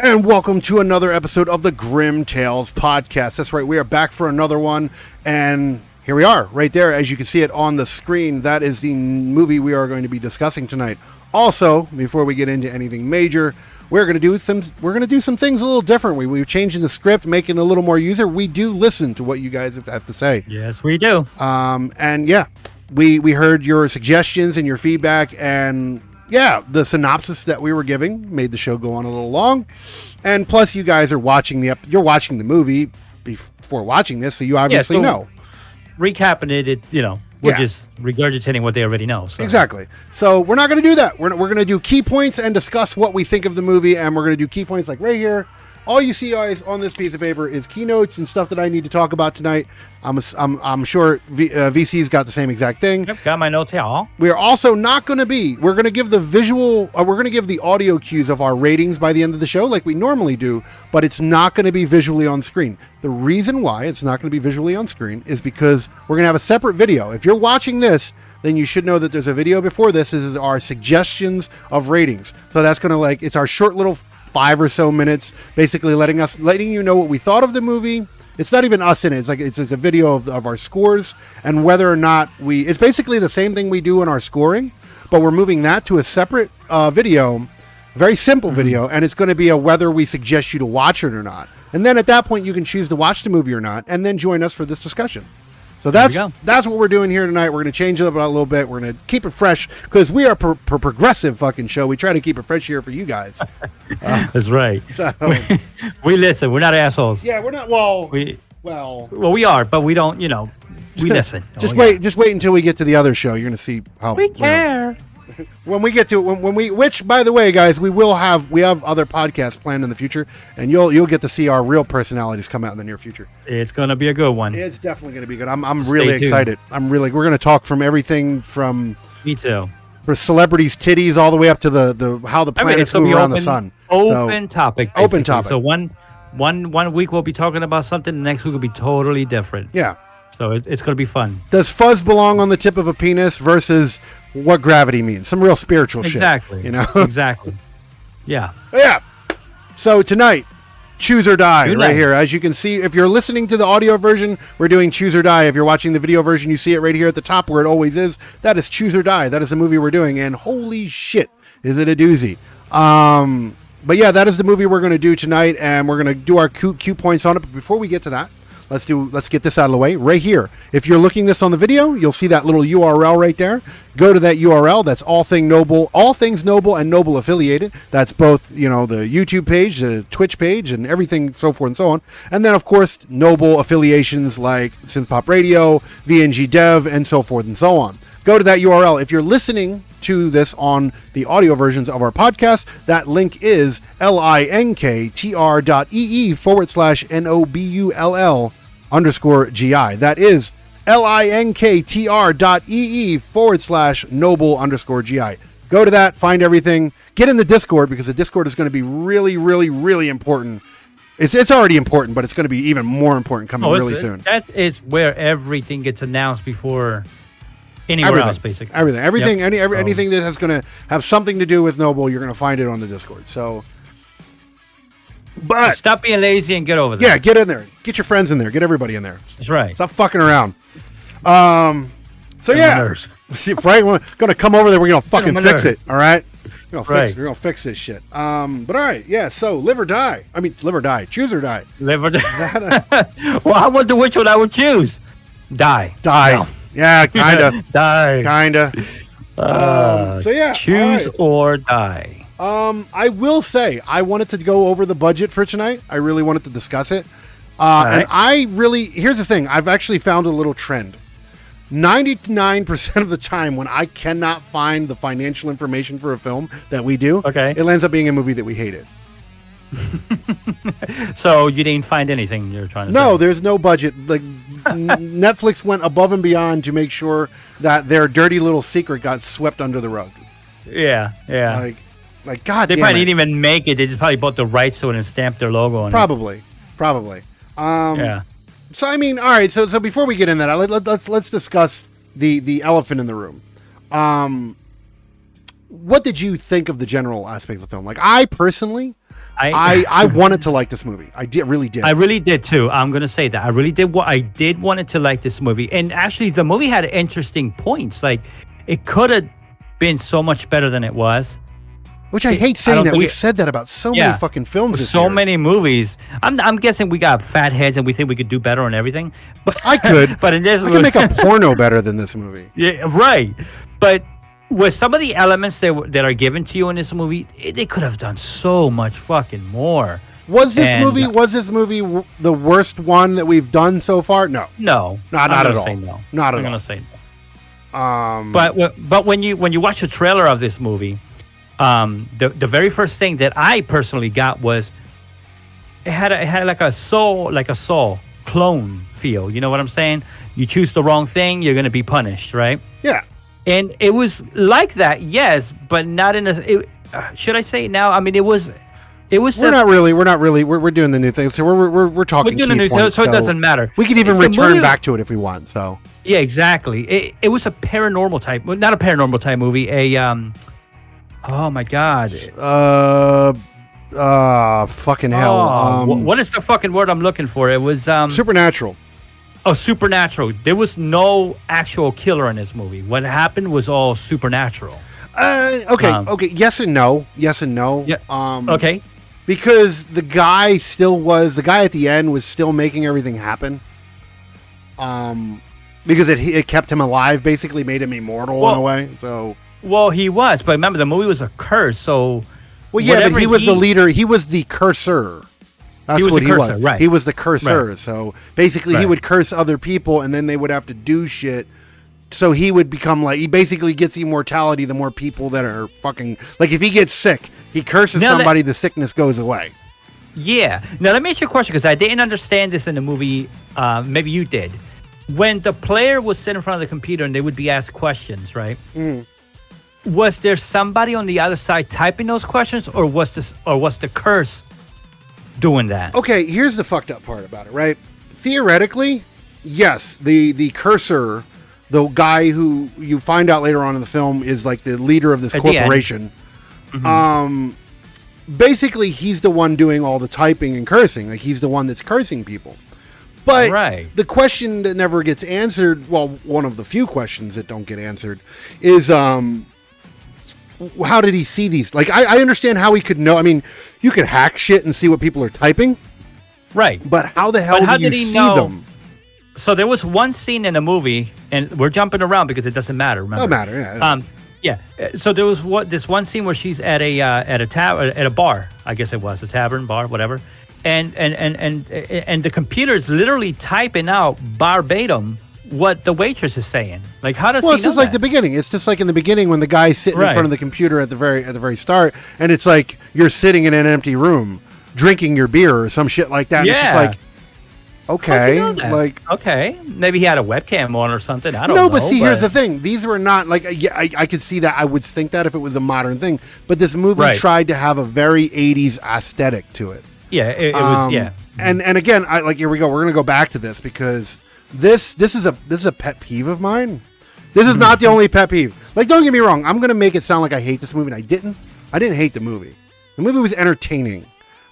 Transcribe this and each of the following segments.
And welcome to another episode of the Grimm Tales podcast. That's right, we are back for another one, and here we are, right there, as you can see it on the screen. That is the movie we are going to be discussing tonight. Also, before we get into anything major, we're going to do some things a little different. We're changing the script, making it a little more user. We do listen to what you guys have to say. Yes, we do. And yeah, we heard your suggestions and your feedback, and yeah, the synopsis that we were giving made the show go on a little long. And plus, you guys are watching you're watching the movie before watching this, so you obviously know. Recapping it, we're just regurgitating what they already know. So. Exactly. So we're not going to do that. We're going to do key points and discuss what we think of the movie, and we're going to do key points like right here. All you see guys on this piece of paper is keynotes and stuff that I need to talk about tonight. I'm sure VC's got the same exact thing. Yep, got my notes here. We're also not going to we're going to give the we're going to give the audio cues of our ratings by the end of the show like we normally do, but it's not going to be visually on screen. The reason why it's not going to be visually on screen is because we're going to have a separate video. If you're watching this, then you should know that there's a video before this. This is our suggestions of ratings. So that's going to it's our short little 5 or so minutes, basically letting you know what we thought of the movie. It's not even us in it. It's a video of our scores and whether or not it's basically the same thing we do in our scoring, but we're moving that to a separate video, very simple video, and it's going to be whether we suggest you to watch it or not. And then at that point, you can choose to watch the movie or not, and then join us for this discussion. So that's what we're doing here tonight. We're going to change it up a little bit. We're going to keep it fresh because we are a progressive fucking show. We try to keep it fresh here for you guys. That's right. So, we listen. We're not assholes. Yeah, we're not. Well, we are, but we don't. We listen. Just wait until we get to the other show. You're going to see how we care. When we get to which by the way, guys, we have other podcasts planned in the future, and you'll get to see our real personalities come out in the near future. It's gonna be a good one. It's definitely gonna be good. I'm really excited. We're gonna talk from everything from me too. For celebrities' titties all the way up to the how the planets move around the sun. Open topic. Basically. Open topic. So one week we'll be talking about something, the next week will be totally different. Yeah. So it's going to be fun. Does fuzz belong on the tip of a penis versus what gravity means? Some real spiritual shit. Exactly. Exactly. Yeah. Yeah. So tonight, choose or die right here. As you can see, if you're listening to the audio version, we're doing choose or die. If you're watching the video version, you see it right here at the top where it always is. That is choose or die. That is the movie we're doing. And holy shit, is it a doozy. But yeah, that is the movie we're going to do tonight. And we're going to do our cue points on it. But before we get to that, let's get this out of the way right here. If you're looking this on the video, you'll see that little URL right there. Go to that URL. That's all things Noble and Noble affiliated. That's both, the YouTube page, the Twitch page, and everything, so forth and so on. And then, of course, Noble affiliations like Synthpop Radio, VNG Dev, and so forth and so on. Go to that URL. If you're listening to this on the audio versions of our podcast, that link is linktr.ee/NOBULL_GI. That is linktr.ee/Noble_GI. Go to that, find everything, get in the Discord because the Discord is going to be really, really, really important. It's already important, but it's going to be even more important coming really soon. That is where everything gets announced before anywhere else, basically. Everything, anything that is going to have something to do with Noble, you're going to find it on the Discord. So stop being lazy and get over there. Yeah, get in there. Get your friends in there. Get everybody in there. That's right. Stop fucking around. So yeah, right. We're going to come over there. We're going to fucking fix it. All right. We're going to fix this shit. But all right. Yeah. So live or die. Choose or die. Live or die. Well, I wonder which one I would choose. Die. No. Yeah, kinda. Die. Kinda. So yeah. Choose or die. I will say I wanted to go over the budget for tonight. I really wanted to discuss it. And here's the thing. I've actually found a little trend. 99% of the time when I cannot find the financial information for a film that we do, it ends up being a movie that we hated. So you didn't find anything you're trying to say? No, there's no budget. Like Netflix went above and beyond to make sure that their dirty little secret got swept under the rug. Yeah. Like God, they probably didn't even make it. They just probably bought the rights to it and stamped their logo on it. Probably. Yeah. So I mean, all right. So before we get in that, let's discuss the elephant in the room. What did you think of the general aspects of the film? Like I personally I wanted to like this movie. Really did. I really did too. I'm gonna say that I really did. I did wanted to like this movie, and actually, the movie had interesting points. Like, it could have been so much better than it was. Which I hate saying that. We've said that about so many fucking films this year. So many movies. I'm guessing we got fat heads and we think we could do better on everything. But I could. But in this I could make a porno better than this movie. Yeah, right. But with some of the elements that are given to you in this movie, they could have done so much fucking more. Was this movie the worst one that we've done so far? No. No. Not at all. No. Not at all. I'm gonna say no. But when you watch the trailer of this movie, the very first thing that I personally got was it had like a soul clone feel. You know what I'm saying? You choose the wrong thing, you're gonna be punished, right? Yeah. And it was like that, yes, but not in a. Should I say it now? I mean, it was. We're not really. We're doing the new thing, so we're talking. We're doing key points, so it doesn't matter. We can even return back to it if we want. So yeah, exactly. It was a paranormal type, not a paranormal type movie. Oh my god. Fucking hell. What is the fucking word I'm looking for? It was Supernatural. Oh, Supernatural. There was no actual killer in this movie. What happened was all supernatural. Okay. Yes and no. Yeah. Okay. Because the guy at the end was still making everything happen. Because it kept him alive, basically made him immortal in a way. So. Well, he was, but remember the movie was a curse, so. Well, yeah, but he was the leader. He was the cursor. That's what he was. Right. He was the cursor. Right. So basically, he would curse other people, and then they would have to do shit. So he would become he basically gets immortality the more people that are fucking. Like if he gets sick, he curses somebody, the sickness goes away. Yeah. Now let me ask you a question because I didn't understand this in the movie. Maybe you did. When the player would sit in front of the computer and they would be asked questions, right? Mm. Was there somebody on the other side typing those questions, or was the curse doing that? Okay, here's the fucked up part about it, right? Theoretically, yes, the cursor, the guy who you find out later on in the film is like the leader of this corporation. Mm-hmm. Basically, he's the one doing all the typing and cursing. Like he's the one that's cursing people. But the question that never gets answered, well, one of the few questions that don't get answered, is how did he see these? Like, I understand how he could know. I mean, you could hack shit and see what people are typing. Right. But how the hell did you see them? So there was one scene in a movie, and we're jumping around because it doesn't matter, remember? Doesn't matter, yeah. Yeah. So there was this one scene where she's at a bar, I guess it was, a tavern, bar, whatever. And the computer is literally typing out verbatim what the waitress is saying. Like, how does he know it's just like the beginning. It's just like in the beginning when the guy's sitting in front of the computer at the very start, and it's like you're sitting in an empty room drinking your beer or some shit like that. And it's just like, okay, okay, maybe he had a webcam on or something. I don't know. No, but see, here's the thing. These were not like I could see that. I would think that if it was a modern thing, but this movie tried to have a very 80s aesthetic to it. Yeah, it was. Yeah, and again, here we go. We're gonna go back to this because this is a pet peeve of mine. This is not the only pet peeve. Like, don't get me wrong. I'm gonna make it sound like I hate this movie, and I didn't. I didn't hate the movie. The movie was entertaining,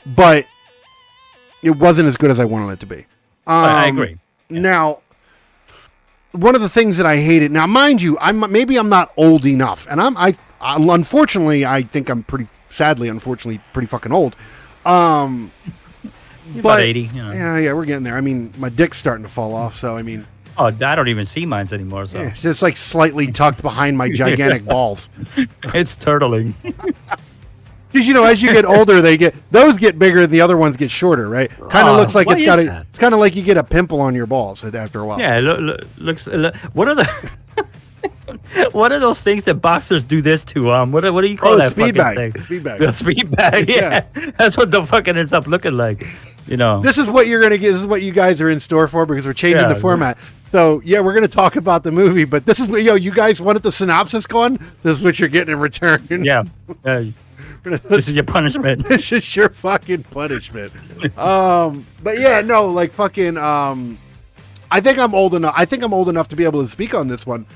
but it wasn't as good as I wanted it to be. I agree. Yeah. Now, one of the things that I hated. Now, mind you, I'm not old enough, and unfortunately, I think I'm unfortunately, pretty fucking old. About 80. You know. Yeah, we're getting there. I mean, my dick's starting to fall off, so I mean. Oh, I don't even see mines anymore. So it's just like slightly tucked behind my gigantic balls. It's turtling. Because as you get older, those get bigger, and the other ones get shorter, right? Kind of looks like it's kind of like you get a pimple on your balls after a while. Yeah, looks. What are the? What are those things that boxers do this to? What do you call that speed fucking bag. thing? Speed bag. The speed bag. Yeah. That's what the fucking ends up looking like. This is what you're gonna get. This is what you guys are in store for because we're changing the format. So yeah, we're gonna talk about the movie, but this is what you guys wanted the synopsis going. This is what you're getting in return. Yeah. This is your punishment. This is your fucking punishment. But yeah, no, like fucking. I think I'm old enough. I think I'm old enough to be able to speak on this one.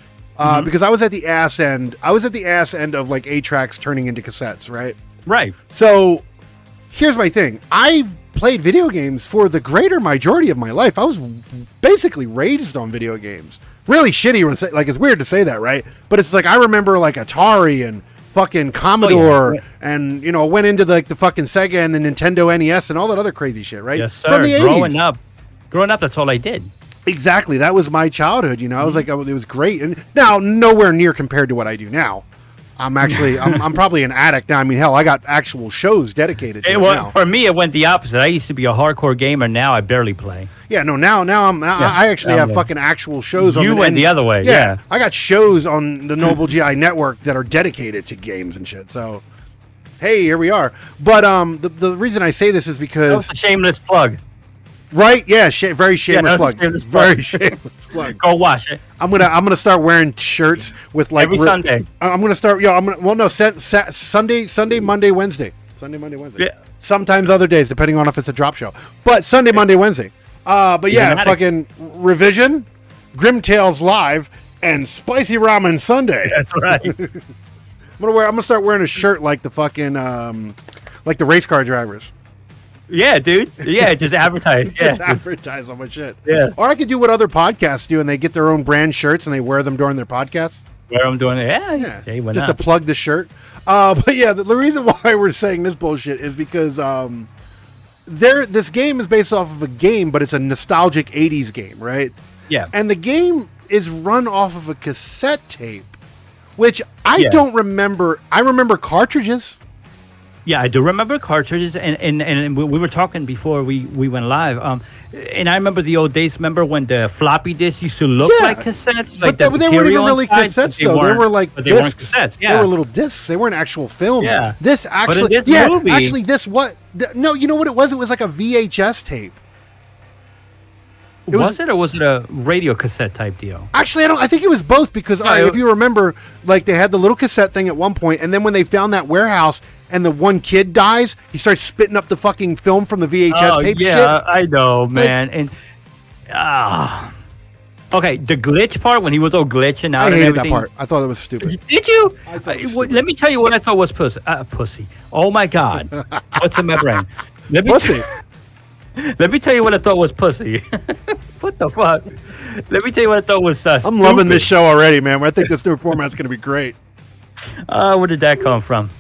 Because I was at the ass end. I was at the ass end of like 8 tracks turning into cassettes, right? Right. So here's my thing. I've played video games for the greater majority of my life. I was basically raised on video games. Really shitty when say, like, it's weird to say that, right? But it's like I remember like Atari and fucking Commodore, and you know, went into like the fucking Sega and the Nintendo NES and all that other crazy shit, right? Yes, sir. From the 80s. Growing up, that's all I did. Exactly. That was my childhood, you know. I was like, it was great. And now, nowhere near compared to what I do now. I'm actually, I'm probably an addict now. I mean, hell, I got actual shows dedicated to it now. For me, it went the opposite. I used to be a hardcore gamer. Now I barely play. Yeah, no, now I actually have fucking actual shows on You went the other way, yeah. I got shows on the Noble GI network that are dedicated to games and shit. So, hey, here we are. But the reason I say this is because... That's a shameless plug. Right? Yeah, very shameless plug. Very shameless plug. Go watch it. I'm gonna start wearing shirts with like every Sunday. I'm gonna start. Sunday, Monday, Wednesday. Sunday, Monday, Wednesday. Yeah. Sometimes other days, depending on if it's a drop show. But Sunday, Monday, Wednesday. But yeah, fucking Revision, Grimm Tales Live, and Spicy Ramen Sunday. That's right. I'm gonna start wearing a shirt like the fucking like the race car drivers. Yeah, dude. Yeah, just advertise. Yeah, just advertise on my shit. Yeah. Or I could do what other podcasts do, and they get their own brand shirts and they wear them during their podcasts. Where I'm doing it. Yeah. Just to plug the shirt. But yeah, the reason why we're saying this bullshit is because this game is based off of a game, but it's a nostalgic 80s game, right? Yeah. And the game is run off of a cassette tape, which I don't remember. I remember cartridges. Yeah, I do remember cartridges, and we were talking before we went live. And I remember the old days. Remember when the floppy disks used to look like cassettes? Like but they weren't even really cassettes, though. They were like discs. They weren't cassettes. Yeah, they were little discs. They weren't actual film. Yeah, this actually. But in this movie, actually, this what? No, you know what it was? It was like a VHS tape. Was it, or was it a radio cassette type deal? Actually, I think it was both because if you remember, like they had the little cassette thing at one point, and then when they found that warehouse and the one kid dies, he starts spitting up the fucking film from the VHS tape. Yeah, shit. I know, man. And okay, the glitch part when he was all glitching out. I hated that part. I thought it was stupid. Did you? Let me tell you what I thought was pussy. Oh my god, what's in my brain? Pussy. Let me tell you what I thought was pussy. What the fuck? Let me tell you what I thought was I'm stupid. loving this show already, man. I think this new format's going to be great. Where did that come from?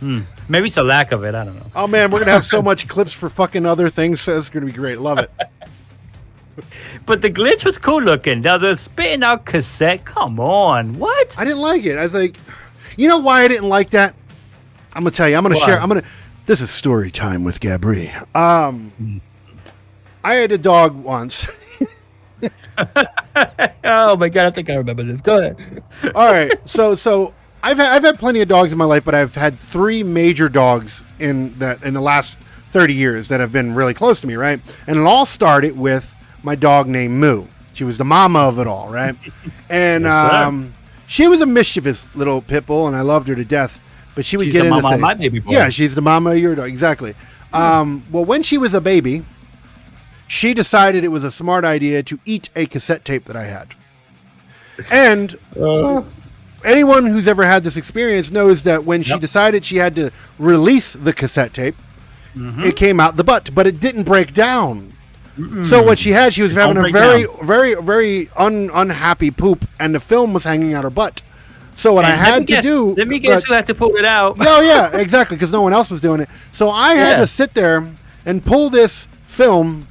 Maybe it's a lack of it. I don't know. Oh, man, we're going to have so much clips for fucking other things. So it's going to be great. Love it. But the glitch was cool looking. Now, the spitting out cassette, come on. What? I didn't like it. I was like, you know why I didn't like that? I'm going to tell you. I'm going to share. This is story time with Gabri. I had a dog once. Oh my god! I think I remember this. Go ahead. All right, so I've had plenty of dogs in my life, but I've had 3 major dogs in the last 30 years that have been really close to me, right? And it all started with my dog named Moo. She was the mama of it all, right? And she was a mischievous little pit bull, and I loved her to death. But she would get into things. My baby boy. Yeah, she's the mama of your dog, exactly. Well, when she was a baby, she decided it was a smart idea to eat a cassette tape that I had. And anyone who's ever had this experience knows that when she decided she had to release the cassette tape, it came out the butt, but it didn't break down. So what she was having a very, very, very unhappy poop, and the film was hanging out her butt. So what I had to do... Let me guess who had to pull it out. Oh, yeah, exactly, because no one else was doing it. So I had to sit there and pull this film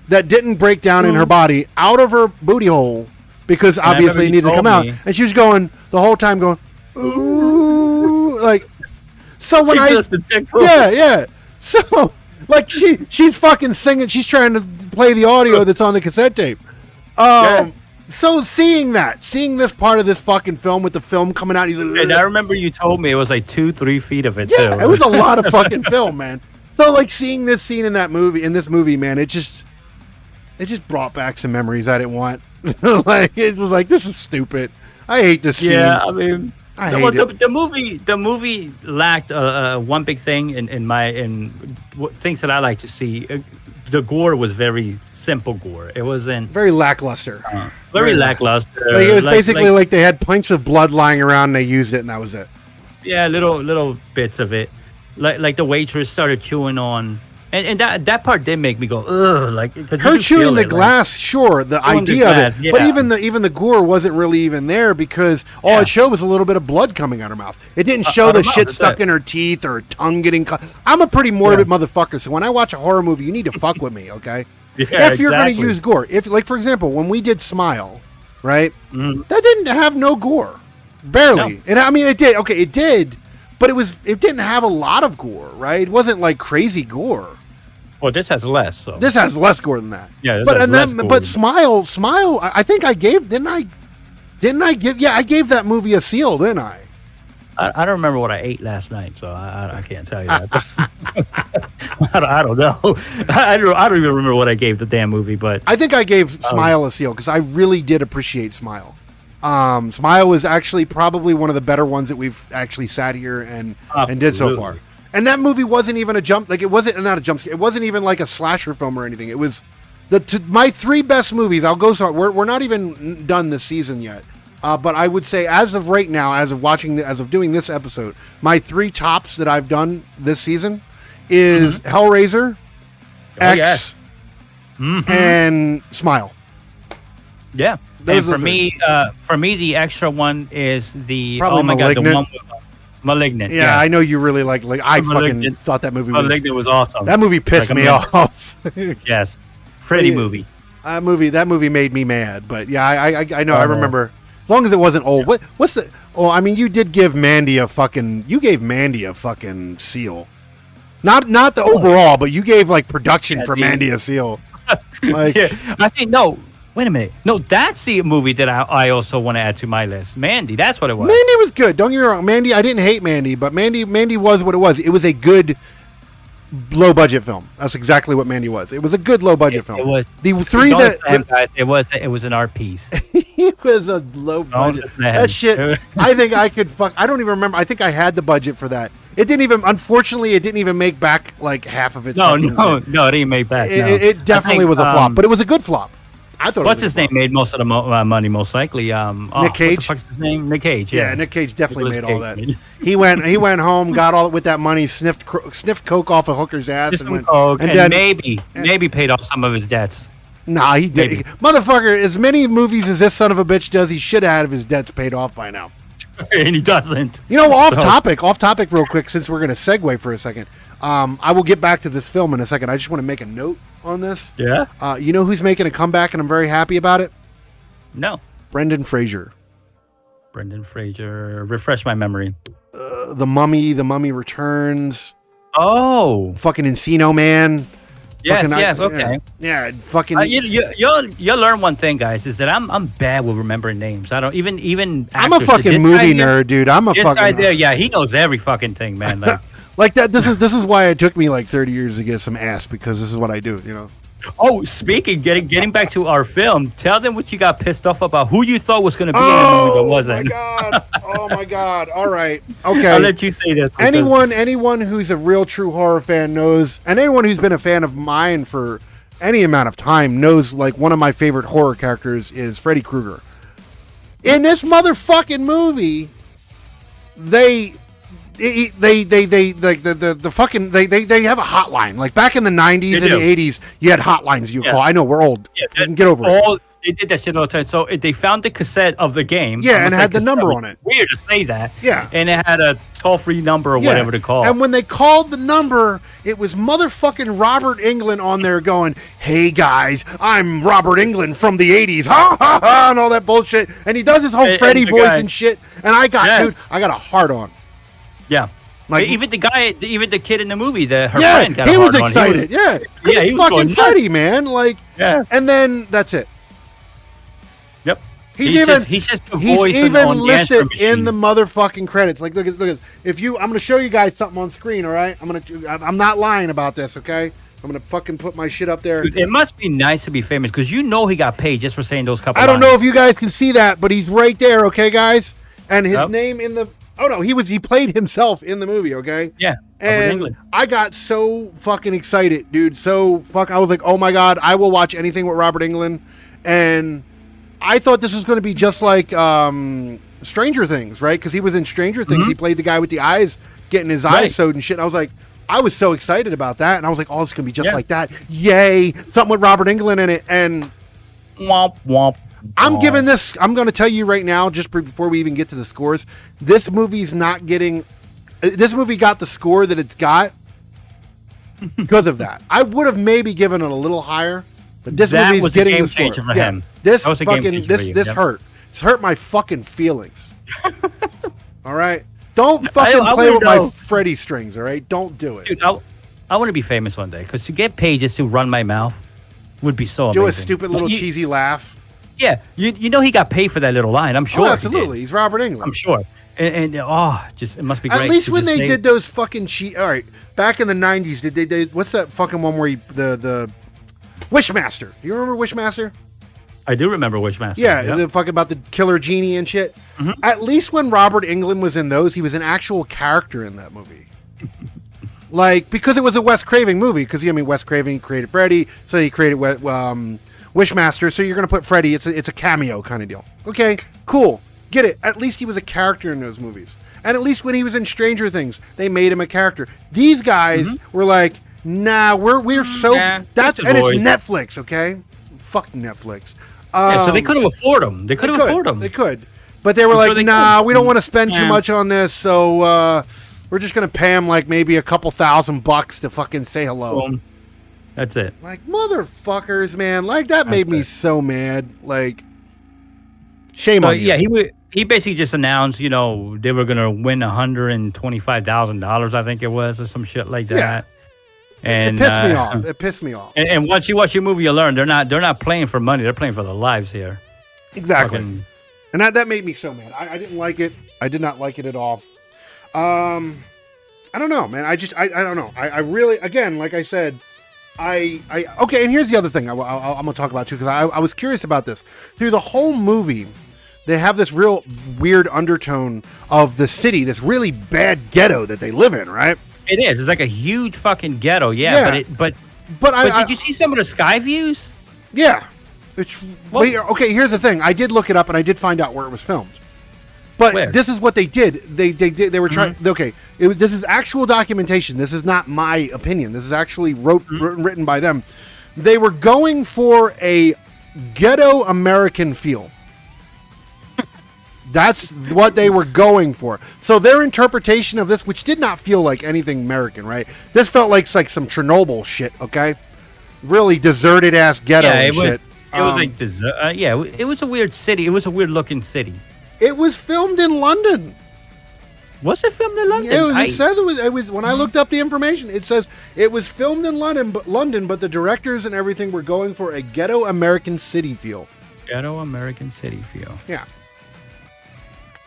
that didn't break down in her body out of her booty hole because obviously it needed to come out. And she was going the whole time going, ooh, like, so when so like she's fucking singing, she's trying to play the audio that's on the cassette tape. So seeing this part of this fucking film with the film coming out, he's like, and I remember you told me it was like 2-3 feet of it too. Yeah, it was a lot of fucking film, man. So like seeing this scene in this movie, man, it just brought back some memories I didn't want. Like it was like, this is stupid. I hate this scene. Yeah, I mean, the movie lacked one big thing in things that I like to see. The gore was very simple gore. It wasn't very lackluster. Very lackluster. Like it was basically like they had pints of blood lying around and they used it and that was it. Yeah, little bits of it. Like the waitress started chewing on And that part did make me go, ugh, like, 'cause her you chewing feel the it, glass, sure, the Chewing the idea glass, of it, but yeah. even the gore wasn't really even there because all Yeah. it showed was a little bit of blood coming out her mouth. It didn't show out the her mouth, shit that's stuck it. in her teeth or her tongue getting cut. I'm a pretty morbid motherfucker, so when I watch a horror movie, you need to fuck with me, okay? Yeah, if you're going to exactly. use gore, if like for example, when we did Smile, right, Mm-hmm. that didn't have no gore, barely. And I mean, it did. Okay, it did, but it didn't have a lot of gore, right? It wasn't like crazy gore. Well, this has less. So This has less gore than that. Yeah, this but has less gore. but Smile. I think I gave. Didn't I give? Yeah, I gave that movie a seal, didn't I? I don't remember what I ate last night, so I can't tell you that. I don't know. I don't even remember what I gave the damn movie, but I think I gave Smile a seal because I really did appreciate Smile. Smile was actually probably one of the better ones that we've actually sat here and did so far. Absolutely. And that movie wasn't even it wasn't not a jump scare. It wasn't even like a slasher film or anything. It was my three best movies. I'll go so we're not even done this season yet. But I would say as of right now, as of doing this episode, my three tops that I've done this season is Hellraiser, X, and Smile. yeah. Those And are the for me, the extra one is the Probably oh my god, the Malignant. one with Malignant. Yeah, I know you really like. I fucking Malignant. thought that movie Malignant was awesome. that movie pissed Like, me off. Yes, pretty Yeah. movie. That movie made me mad. But yeah, I know. I Oh. remember. As long as it wasn't old. What's the? Oh, I mean, you did give Mandy a fucking. You gave Mandy a fucking seal. Not the overall, but you gave like production for the- Mandy a seal. Like, Yeah, I think no. Wait a minute. No, that's the movie that I also want to add to my list. Mandy, that's what it was. Mandy was good. Don't get me wrong. Mandy, I didn't hate Mandy, but Mandy was what it was. It was a good low budget film. That's exactly what Mandy was. It was a good low budget film. It was. The three Don't that listen to him, guys. It was an art piece. it was a low budget. listen to him. That shit. I think I could fuck. I don't even remember. I think I had the budget for that. It didn't even. Unfortunately, it didn't even make back like half of its. No, fucking no, shit. no, it didn't make back. No. It definitely was a flop, but it was a good flop. I thought. What's it was his name made most of the money, most likely. Nick Cage? What the fuck's his name? Nick Cage. Yeah, Yeah, Nick Cage definitely Nicolas made all Cage that. made- He went home, got all with that money, sniffed coke off a hooker's ass, Just and some went. coke, and and then maybe paid off some of his debts. nah, he did. maybe. Motherfucker, as many movies as this son of a bitch does, he should have had his debts paid off by now. And he doesn't. You know, off topic, real quick, since we're going to segue for a second. I will get back to this film in a second. I just want to make a note on this. Yeah. You know who's making a comeback, and I'm very happy about it? No. Brendan Fraser. Brendan Fraser. Refresh my memory. The Mummy Returns. Oh. Fucking Encino Man. Yes. Fucking, Yes. Okay. Yeah, fucking. You'll learn one thing, guys, is that I'm bad with remembering names. I don't even. I'm a actors. fucking This movie guy here- nerd, dude. I'm a This guy fucking. there, yeah, he knows every fucking thing, man. Like, Like that. This is why it took me like 30 years to get some ass, because this is what I do. You know. oh, speaking, getting back to our film, tell them what you got pissed off about. Who you thought was going to be in the movie but Oh my wasn't. god! Oh my god! All right. Okay. I'll let you say this. because- Anyone who's a real true horror fan knows, and anyone who's been a fan of mine for any amount of time knows, like, one of my favorite horror characters is Freddy Krueger. In this motherfucking movie, they have a hotline. Like back in the 90s and do. the 80s, you had hotlines you Yeah. call. I know we're old. Yeah, You can get over it. They did that shit all the time. So they found the cassette of the game. Yeah, I'm and gonna it say had the cassette, number which on is it. Weird to say that. Yeah. And it had a toll-free number or Yeah. whatever to call. And when they called the number, it was motherfucking Robert Englund on there going, "Hey guys, I'm Robert Englund from the 80s." Ha ha ha, and all that bullshit. And he does his whole And Freddy the voice guy- and shit. And I got Yes. a hard on. Yeah. Like- even the kid in the movie, her Yeah, friend got a he was hard on. excited. Yeah. 'Cause Yeah, it's he was going fucking nuts. Freddy, man. Like, Yeah. and then that's it. Yep. He's even the voice he's on even the listed answering in the machine. motherfucking credits. Like, look at if you, I'm gonna show you guys something on screen. All right, I'm not lying about this. Okay, I'm gonna fucking put my shit up there. Dude, it must be nice to be famous because he got paid just for saying those couple. I don't know lines. if you guys can see that, but he's right there. Okay, guys, and his Yep. name in the. Oh no, he played himself in the movie. Okay. Yeah. And England. I got so fucking excited, dude. I was like, oh my god, I will watch anything with Robert Englund. And I thought this was going to be just like Stranger Things, right? Because he was in Stranger Things. He played the guy with the eyes, getting his eyes Right. sewed and shit. And I was like, I was so excited about that, and I was like, "Oh, it's gonna be just like that! Yay! Something with Robert Englund in it." And womp womp. I'm giving this. I'm going to tell you right now, just before we even get to the scores, this movie's not getting. This movie got the score that it's got because of that. I would have maybe given it a little higher, but this movie's getting the score. For him. This fucking this hurt. It's hurt my fucking feelings. All right. Don't fucking play with my Freddy strings, all right? Don't do it. Dude, I want to be famous one day, because to get paid just to run my mouth would be so amazing. Do a stupid little cheesy laugh. Yeah, you know he got paid for that little line, I'm sure. Oh, absolutely. He's Robert Englund. I'm sure. And it must be great. At least when they did those fucking all right, back in the 90s, did they what's that fucking one where the Wishmaster? You remember Wishmaster? I do remember Wishmaster. Yeah, the fucking about the killer genie and shit. Mm-hmm. At least when Robert Englund was in those, he was an actual character in that movie. Like, because it was a Wes Craven movie, because Wes Craven created Freddy, so he created Wishmaster, so you're going to put Freddy, it's a cameo kind of deal. Okay, cool. Get it. At least he was a character in those movies. And at least when he was in Stranger Things, they made him a character. These guys were like, nah, we're so... that's and it's Netflix, okay? Fuck Netflix. So they could have afforded them. They could have afforded them. They could. But they were like, nah, we don't want to spend too much on this, so we're just going to pay him like maybe a couple $1,000 to fucking say hello. Boom. That's it. Like, motherfuckers, man. Like, that made me so mad. Like, shame on you. Yeah, he basically just announced, they were going to win $125,000, I think it was, or some shit like that. Yeah. And it pissed me off. It pissed me off. And once you watch your movie, you learn they're not playing for money. They're playing for their lives here. Exactly. And that made me so mad. I didn't like it. I did not like it at all. I don't know, man. I don't know. I really, again, like I said, okay. And here's the other thing I'm gonna talk about too, because I was curious about this. Through the whole movie, they have this real weird undertone of the city, this really bad ghetto that they live in, right? It is. It's like a huge fucking ghetto, yeah. But did you see some of the sky views? Yeah. Okay, here's the thing. I did look it up and I did find out where it was filmed. But this is what they did. They were trying. Okay, this is actual documentation. This is not my opinion. This is actually written by them. They were going for a ghetto American feel. That's what they were going for. So their interpretation of this, which did not feel like anything American, right? This felt like some Chernobyl shit, okay? Really deserted ass ghetto and shit. It was like it was a weird city. It was a weird looking city. It was filmed in London. Was it filmed in London? It says it was when I looked up the information, it says it was filmed in London, but the directors and everything were going for a ghetto American city feel. Ghetto American city feel. Yeah.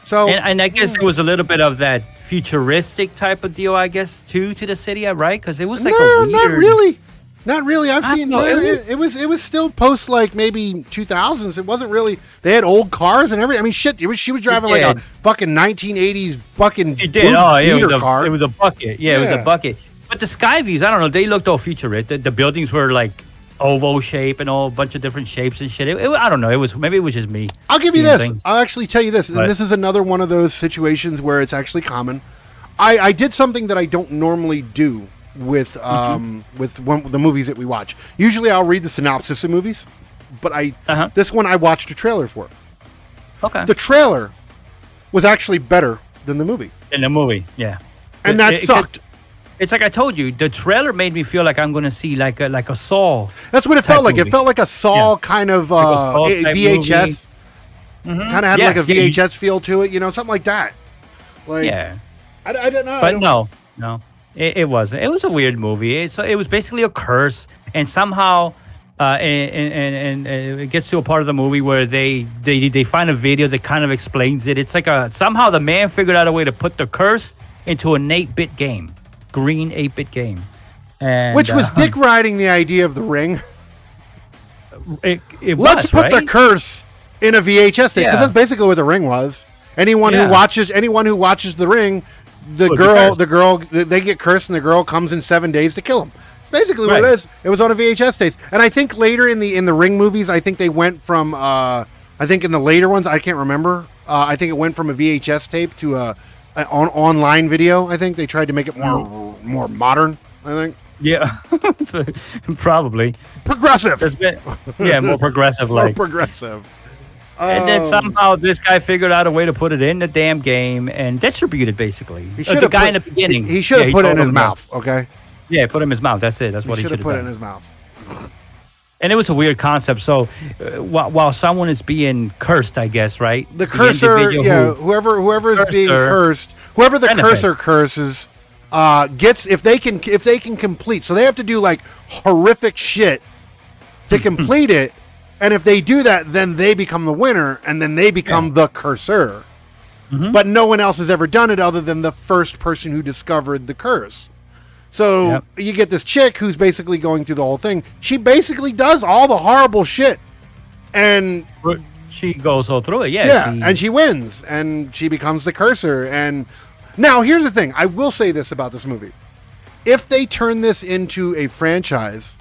So, and I guess there was a little bit of that futuristic type of deal, I guess, too, to the city, right? Because it was like a weird... Not really. I've seen it was still post like maybe 2000s. It wasn't really. They had old cars and everything. I mean, shit. She was driving like a fucking 1980s fucking car. It was a bucket. Yeah, it was a bucket. But the sky views, I don't know. They looked all futuristic. The buildings were like oval shape and all a bunch of different shapes and shit. I don't know. Maybe it was just me. I'll give you this. I'll actually tell you this. And this is another one of those situations where it's actually common. I did something that I don't normally do with the movies that we watch. Usually I'll read the synopsis of movies, but this one I watched a trailer for. Okay. The trailer was actually better than the movie. In the movie, yeah. And that sucked. It's like I told you, the trailer made me feel like I'm going to see like a Saw. That's what it felt like. Movie. It felt like a Saw kind of VHS. Kind of had like a VHS feel to it, something like that. Like, I don't know. But no. It wasn't. It was a weird movie. It was basically a curse, and somehow, and it gets to a part of the movie where they find a video that kind of explains it. It's like somehow the man figured out a way to put the curse into an 8-bit game, green 8-bit game, and which was dick riding the idea of the Ring. Let's put the curse in a VHS tape because that's basically what the Ring was. Anyone who watches the Ring. The girl, they get cursed, and the girl comes in 7 days to kill them. Basically, what it is. It was on a VHS tape, and I think later in the Ring movies, I think they went from. I think in the later ones, I can't remember. I think it went from a VHS tape to an online video. I think they tried to make it more more modern, I think. Yeah, probably Progressive. more progressive, More like. progressive. And then somehow this guy figured out a way to put it in the damn game and distribute it, basically. The guy in the beginning. He should have put it in his mouth, okay? Yeah, put it in his mouth. That's it. That's what he should have put done. it in his mouth. And it was a weird concept. So while someone is being cursed, I guess, right? The cursor, whoever is being cursed, whoever the cursor curses, gets if they can complete. So they have to do like horrific shit to complete it. And if they do that, then they become the winner, and then they become the cursor. Mm-hmm. But no one else has ever done it other than the first person who discovered the curse. So you get this chick who's basically going through the whole thing. She basically does all the horrible shit. And she goes all through it, and she wins, and she becomes the cursor. And now, here's the thing. I will say this about this movie. If they turn this into a franchise...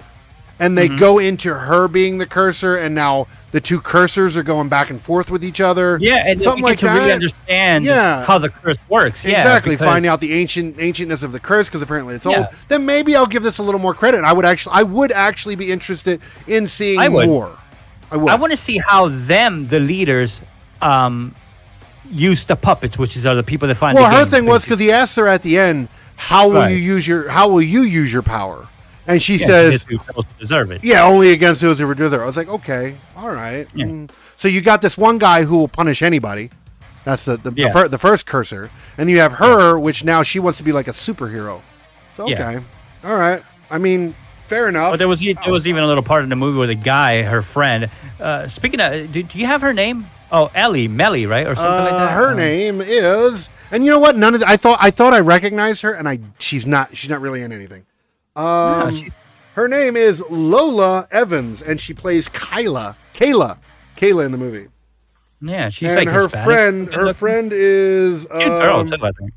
and they go into her being the cursor, and now the two cursors are going back and forth with each other. Yeah, and something like to that. Really understand how the curse works. Exactly, find out the ancientness of the curse because apparently it's old. Then maybe I'll give this a little more credit. I would actually be interested in seeing more. I want to see how the leaders, use the puppets, which are the people that find. Well, her thing was because he asked her at the end, "How will you use your power?" And she says, deserve it. Yeah, only against those who deserve it. I was like, okay, all right. Yeah. So you got this one guy who will punish anybody. That's the first cursor. And you have her, which now she wants to be like a superhero. So, okay. All right. I mean, fair enough. But there was even a little part in the movie where the guy, her friend, speaking of, do you have her name? Oh, Melly, right? Or something like that? Her name is, and you know what? I thought I recognized her, and she's not really in anything. Her name is Lola Evans, and she plays Kayla in the movie. Yeah, she's and her Hispanic. Her friend is cute girl too, I think.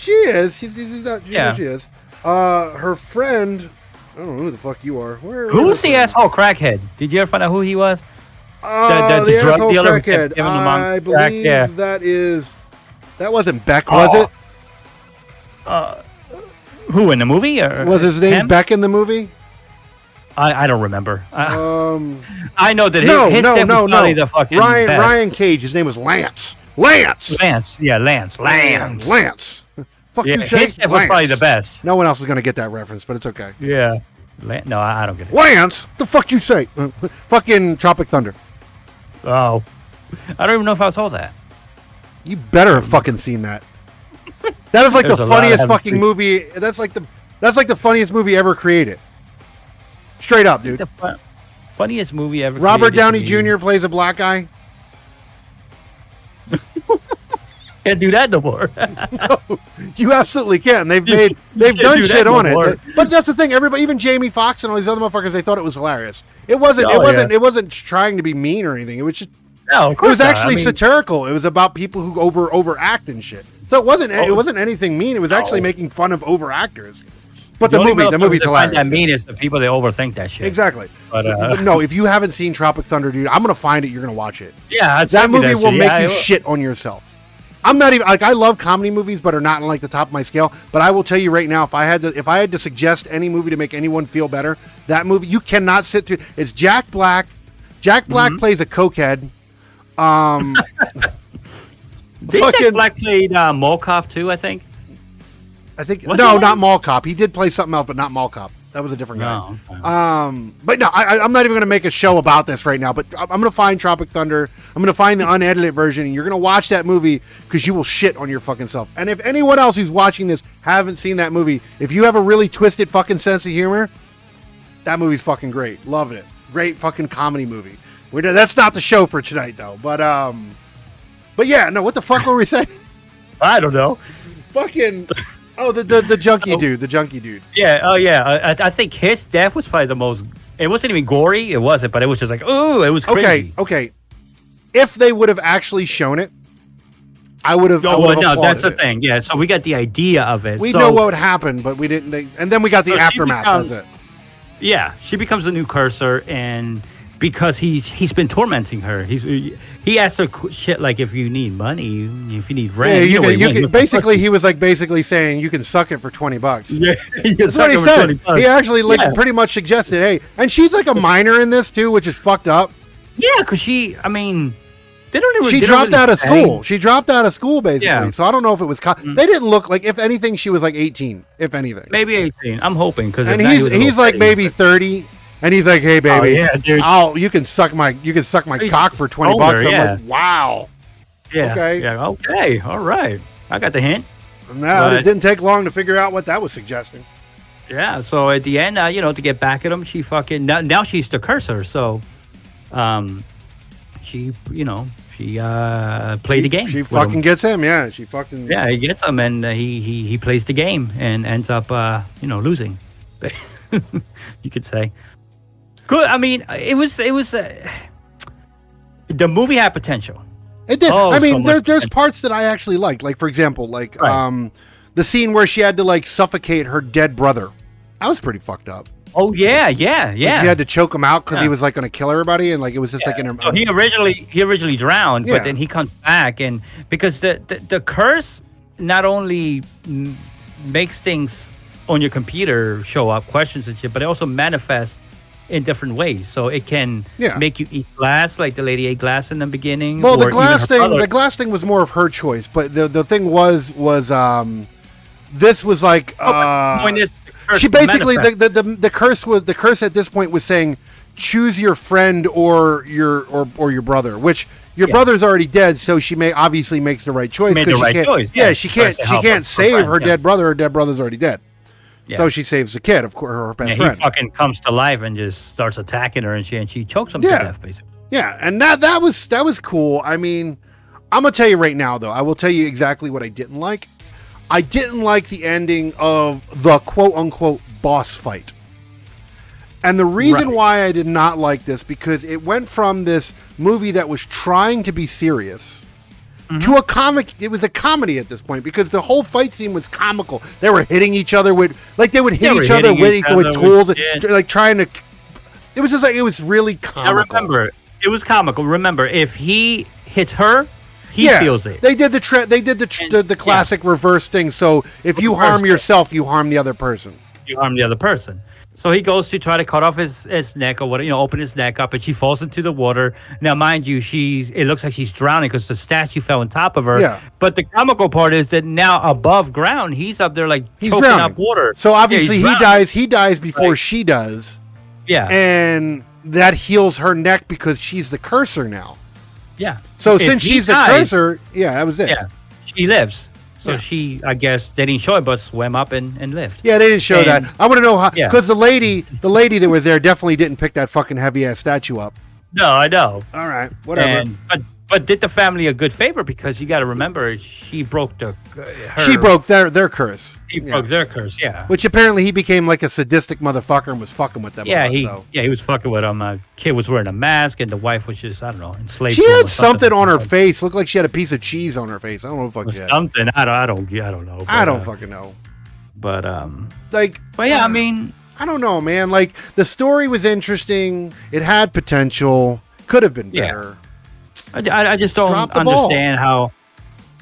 She is. She's not. She is. Her friend. I don't know who the fuck you are. Who was the asshole crackhead? Did you ever find out who he was? The drug dealer. Crackhead. I believe that wasn't Beck, was it? Who in the movie? Or was his name Beck in the movie? I don't remember. I know that his step was probably the fucking best. Ryan Cage. His name was Lance. Yeah, Lance. Fuck you, say. His step was probably the best. No one else is gonna get that reference, but it's okay. Yeah. No, I don't get it. Lance. The fuck you say? Fucking Tropic Thunder. Oh, I don't even know if I saw that. You better have fucking seen that. That is like the funniest fucking movie. That's like the funniest movie ever created. Straight up, dude. The funniest movie ever. Robert Downey Jr. plays a black guy. Can't do that no more. No, you absolutely can. They've done shit on it. But that's the thing. Everybody, even Jamie Foxx and all these other motherfuckers, they thought it was hilarious. It wasn't. It wasn't trying to be mean or anything. It was just. No, of course it was actually satirical. It was about people who overact and shit. So it wasn't anything mean. It was actually making fun of over actors. But the movie's hilarious. That mean is the people that overthink that shit. Exactly. But no, if you haven't seen Tropic Thunder, dude, I'm gonna find it. You're gonna watch it. Yeah, that movie will make you shit on yourself. I'm not even like I love comedy movies, but are not in like the top of my scale. But I will tell you right now, if I had to suggest any movie to make anyone feel better, that movie you cannot sit through. It's Jack Black. Jack Black plays a cokehead. Jack Black played Mall Cop too, I think. Not Mall Cop. He did play something else, but not Mall Cop. That was a different guy. No, okay. But no, I'm not even going to make a show about this right now. But I'm going to find Tropic Thunder. I'm going to find the unedited version, and you're going to watch that movie because you will shit on your fucking self. And if anyone else who's watching this haven't seen that movie, if you have a really twisted fucking sense of humor, that movie's fucking great. Love it. Great fucking comedy movie. That's not the show for tonight, though. But yeah, no. What the fuck were we saying? I don't know. Fucking. Oh, the junkie dude. The junkie dude. Yeah. Oh, yeah. I think his death was probably the most. It wasn't even gory. It wasn't, but it was just like, ooh, it was crazy. Okay. If they would have actually shown it, I would have. No, that's the thing. Yeah. So we got the idea of it. We know what happened, but we didn't. And then we got the aftermath. That's it. Yeah, she becomes a new cursor, and because he's been tormenting her. He asked her shit like, if you need money, if you need rent. Yeah, you can basically, he was like basically saying you can suck it for $20. Yeah, that's what he said. He actually pretty much suggested, hey, and she's like a minor in this too, which is fucked up. Yeah, because they don't even. She dropped out of school. She dropped out of school basically. Yeah. So I don't know if it was. They didn't look like. If anything, she was like 18. If anything, maybe 18. I'm hoping because. And he's like maybe 30. And he's like, "Hey, baby, dude. you can suck my cock for $20." I'm like, "Wow, yeah, okay, yeah, okay, all right, I got the hint." No, it didn't take long to figure out what that was suggesting. Yeah, so at the end, to get back at him, she fucking now she's the cursor. So, she played the game. She fucking gets him. Yeah, she fucking. Yeah, he gets him, and he plays the game and ends up losing. You could say. Good. I mean, it was. The movie had potential. It did. I mean, there's parts that I actually liked. Like, for example, the scene where she had to like suffocate her dead brother. That was pretty fucked up. Oh yeah. Like, she had to choke him out because he was like going to kill everybody, and like it was just like in her. So he originally drowned, but then he comes back, and because the curse not only makes things on your computer show up, questions and shit, but it also manifests in different ways. So it can make you eat glass, like the lady ate glass in the beginning. Well, the glass thing was more of her choice, but the thing was this was like she basically the curse at this point was saying choose your friend or your brother, which your brother's already dead, so she obviously makes the right choice. Yeah, she can't save her dead brother. Her dead brother's already dead. Yeah. So she saves the kid, of course, her best friend. He fucking comes to life and just starts attacking her, and she chokes him to death, basically. Yeah, and that was cool. I mean, I'm gonna tell you right now, though. I will tell you exactly what I didn't like. I didn't like the ending of the quote unquote boss fight. And the reason why I did not like this, because it went from this movie that was trying to be serious to a comic. It was a comedy at this point because the whole fight scene was comical. They were hitting each other with, like they would hit each other with tools, like trying to. It was just like it was really comical. I remember it was comical. Remember, if he hits her, he feels it. They did the classic reverse thing. So if you harm yourself, you harm the other person. You harm the other person. So he goes to try to cut off his neck or whatever, open his neck up, and she falls into the water. Now, mind you, it looks like she's drowning because the statue fell on top of her. Yeah. But the comical part is that now above ground, he's up there like choking up water. So obviously he dies. He dies before she does. Yeah. And that heals her neck because she's the cursor now. Yeah. So since she's the cursor, that was it. Yeah. She lives. So she, I guess, they didn't show it, but swam up and lived. Yeah, they didn't show that. I want to know how, because the lady that was there definitely didn't pick that fucking heavy ass statue up. No, I know. All right, whatever. But did the family a good favor, because you got to remember she broke she broke their curse. He broke their curse, Which apparently he became like a sadistic motherfucker and was fucking with them. Yeah, he was fucking with them. Kid was wearing a mask, and the wife was just, I don't know, enslaved. She had something on her face. Looked like she had a piece of cheese on her face. I don't know what the fuck. Something. I don't know. But, I don't fucking know. But I mean, I don't know, man. Like the story was interesting. It had potential. Could have been better. I just don't understand how.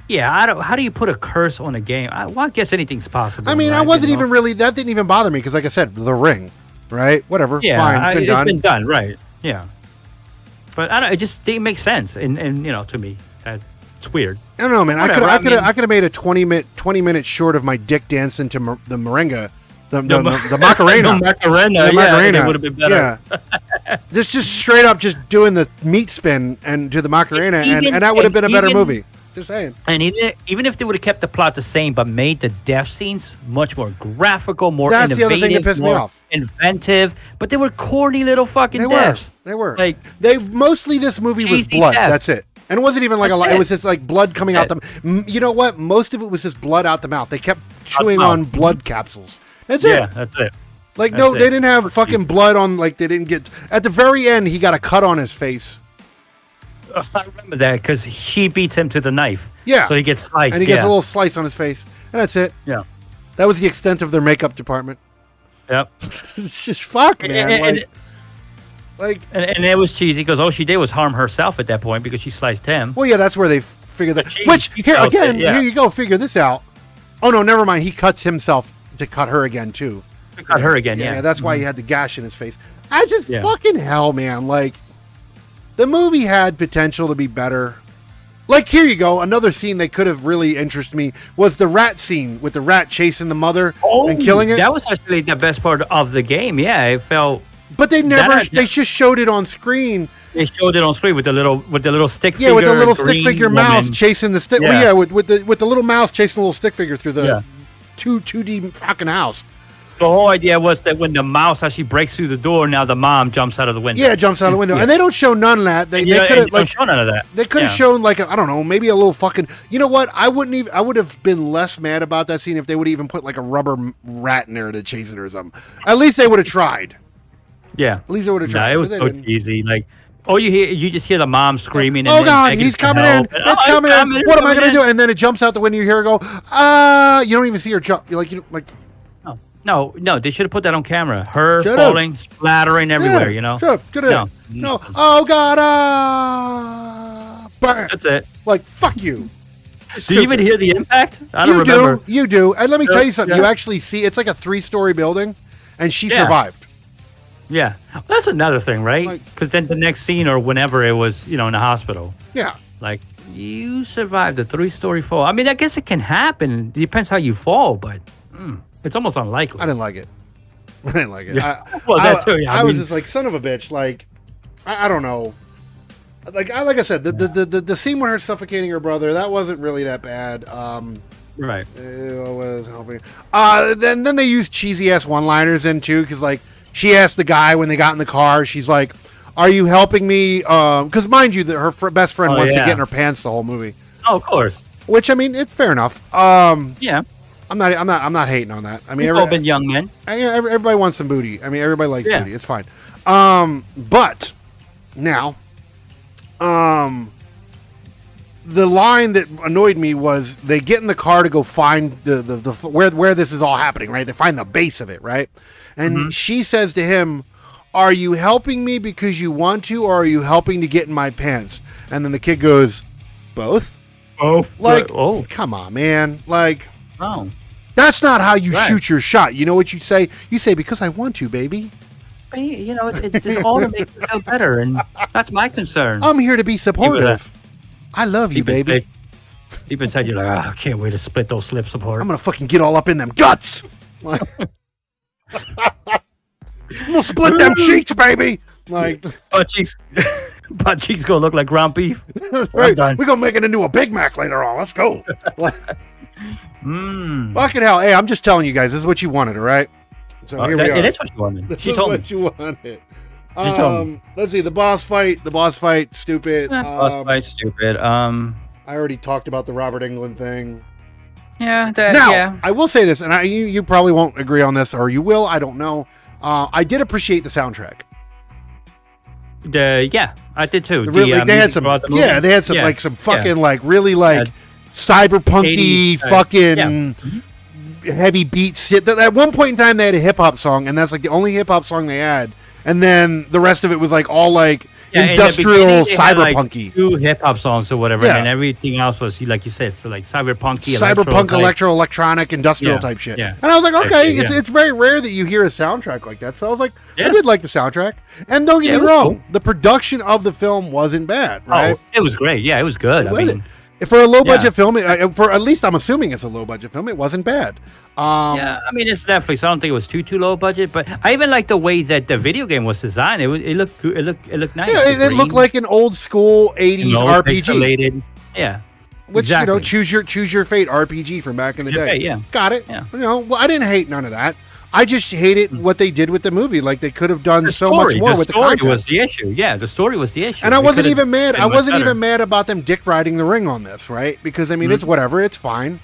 Yeah, how do you put a curse on a game? I guess anything's possible. I mean, I wasn't even really. That didn't even bother me because, like I said, The Ring, right? Whatever. Yeah, fine. It's been done, right? Yeah. But it just didn't make sense, and to me, it's weird. I don't know, man. I could have made a 20 minute short of my dick dancing to the merengue. The Macarena. The Macarena would have been better. Yeah. just straight up just doing the meat spin and to the Macarena, and that would have been a better movie. Just saying. And even if they would have kept the plot the same, but made the death scenes much more graphical, more That's innovative, the other thing that pissed me off. Inventive, but they were corny little fucking deaths. They were. Like mostly this movie was blood. Death. That's it. And it wasn't even like a lot. It was just like blood coming out the. You know what? Most of it was just blood out the mouth. They kept chewing on blood capsules. That's it. Yeah, that's it. Like they didn't have fucking blood on. Like they didn't get at the very end. He got a cut on his face. I remember that because she beats him to the knife. Yeah. So he gets sliced. And he gets a little slice on his face. And that's it. Yeah. That was the extent of their makeup department. Yep. It's just fuck, man. Like, and it was cheesy because all she did was harm herself at that point because she sliced him. well, yeah, that's where they figured that. Which here again, here you go, figure this out. Oh no, never mind. He cuts himself to cut her again too. To cut her again, yeah. That's why he had the gash in his face. I just fucking hell, man. Like, the movie had potential to be better. Like, here you go. Another scene that could have really interested me was the rat scene with the rat chasing the mother and killing it. That was actually the best part of the game. Yeah, it felt. But they never. They just showed it on screen. They showed it on screen with the little stick figure. Yeah, with the little stick figure mouse chasing the stick. Yeah. Well, yeah, with the little mouse chasing the little stick figure through the 2D fucking house. The whole idea was that when the mouse actually breaks through the door, now the mom jumps out of the window. Yeah, jumps out of the window, and they don't show none of that. They could have shown none of that. They could have shown like I don't know, maybe a little fucking. You know what? I would have been less mad about that scene if they would even put like a rubber rat in there to chasing her or something. At least they would have tried. Yeah, at least they would have tried. It was so cheesy. Like, you just hear the mom screaming. Oh God, he's coming in! It's coming in! What am I gonna do? And then it jumps out the window. You hear her go. You don't even see her jump. You're like. No, they should have put that on camera. Her falling, splattering everywhere, Sure, no. Oh, God, burn. That's it. Like, fuck you. Do you even hear the impact? I don't remember. You do. And let me tell you something. You actually see, it's like a 3-story building, and she survived. Yeah. Well, that's another thing, right? Because then the next scene or whenever it was, in the hospital. Yeah. Like, you survived a 3-story fall. I mean, I guess it can happen. It depends how you fall, but... It's almost unlikely. I didn't like it. Yeah. That too. Yeah. I was just like, son of a bitch. Like, I don't know. Like I said, the scene with her suffocating her brother, that wasn't really that bad. Right. It was helping. Then they used cheesy ass one-liners in too, because like she asked the guy when they got in the car, she's like, "Are you helping me?" Because mind you, that her best friend wants to get in her pants the whole movie. Oh, of course. Which I mean, it's fair enough. Yeah. I'm not hating on that. I mean, we've all been young men. Everybody wants some booty. I mean, everybody likes booty. It's fine. But now, the line that annoyed me was they get in the car to go find the where this is all happening. Right? They find the base of it. Right? And she says to him, "Are you helping me because you want to, or are you helping to get in my pants?" And then the kid goes, "Both." Both. Like, come on, man. Like. Oh. That's not how you shoot your shot. You know what you say? You say, because I want to, baby. It's just all to make you feel better, and that's my concern. I'm here to be supportive. I love you, baby. Deep inside, you're like, I can't wait to split those lips apart. I'm going to fucking get all up in them guts. I'm going to split them cheeks, baby. Like butt cheeks going to look like ground beef. Right. We're going to make it into a Big Mac later on. Let's go. Fucking hell. Hey, I'm just telling you guys, this is what you wanted, all right? So here we are. It is what you wanted. This is what you wanted. Let's see, the boss fight, stupid. Boss fight, stupid. I already talked about the Robert Englund thing. Yeah, I will say this, and you probably won't agree on this, or you will, I don't know. I did appreciate the soundtrack. I did too. They had some like some fucking like really like cyberpunky fucking heavy beat shit. At one point in time, they had a hip hop song, and that's like the only hip hop song they had. And then the rest of it was like all like industrial cyberpunky. Like 2 hip hop songs or whatever, and everything else was like you said, so like cyberpunky, electronic, industrial type shit. Yeah. And I was like, okay, it's very rare that you hear a soundtrack like that. So I was like, I did like the soundtrack. And don't get me wrong, the production of the film wasn't bad, right? Oh, it was great. Yeah, it was good. I mean, for a low budget film, for at least I'm assuming it's a low budget film, it wasn't bad. I mean, it's Netflix. So I don't think it was too low budget, but I even like the way that the video game was designed. It looked good. It looked nice. Yeah, it looked like an old school 80s RPG. Pixelated. Yeah. Which choose your fate RPG from back in the day. Yeah. Got it. Yeah. Well, I didn't hate none of that. I just hated what they did with the movie. Like they could have done so much more with the content. The story was the issue. Yeah, the story was the issue. And I wasn't even mad. I wasn't even mad about them dick riding the ring on this, right? Because I mean, it's whatever. It's fine.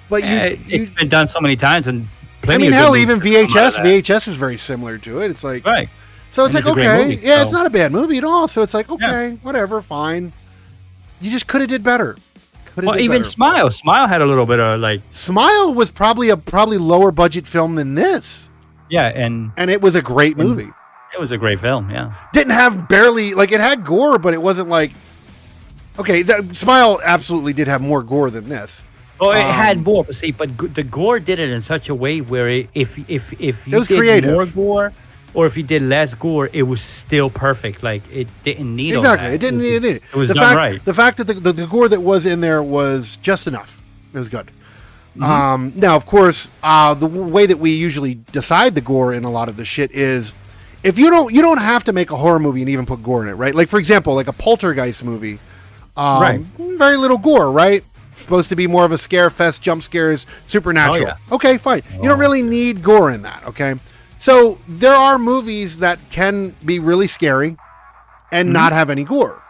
But it's been done so many times, and I mean, hell, even VHS is very similar to it. It's like right. So it's like okay, it's not a bad movie at all. So it's like okay, whatever, fine. You just could have did better. Well, even better. Smile had a little bit of like. Smile was probably lower budget film than this. Yeah, and it was a great movie. It was a great film. Yeah. Didn't have barely like it had gore, but it wasn't like okay. Smile absolutely did have more gore than this. Oh, it had more, but see, the gore did it in such a way where if you was did creative. more gore, or if you did less gore, it was still perfect. Like it didn't need exactly. all that. It didn't. It was the done fact, right. The fact that the gore that was in there was just enough. It was good. Now, of course, the way that we usually decide the gore in a lot of the shit is if you don't have to make a horror movie and even put gore in it, right? Like for example, like a Poltergeist movie, Right. Very little gore, right? Supposed to be more of a scare fest, jump scares, supernatural. Oh, yeah. Okay, fine. You don't really need gore in that, okay? So there are movies that can be really scary and not have any gore.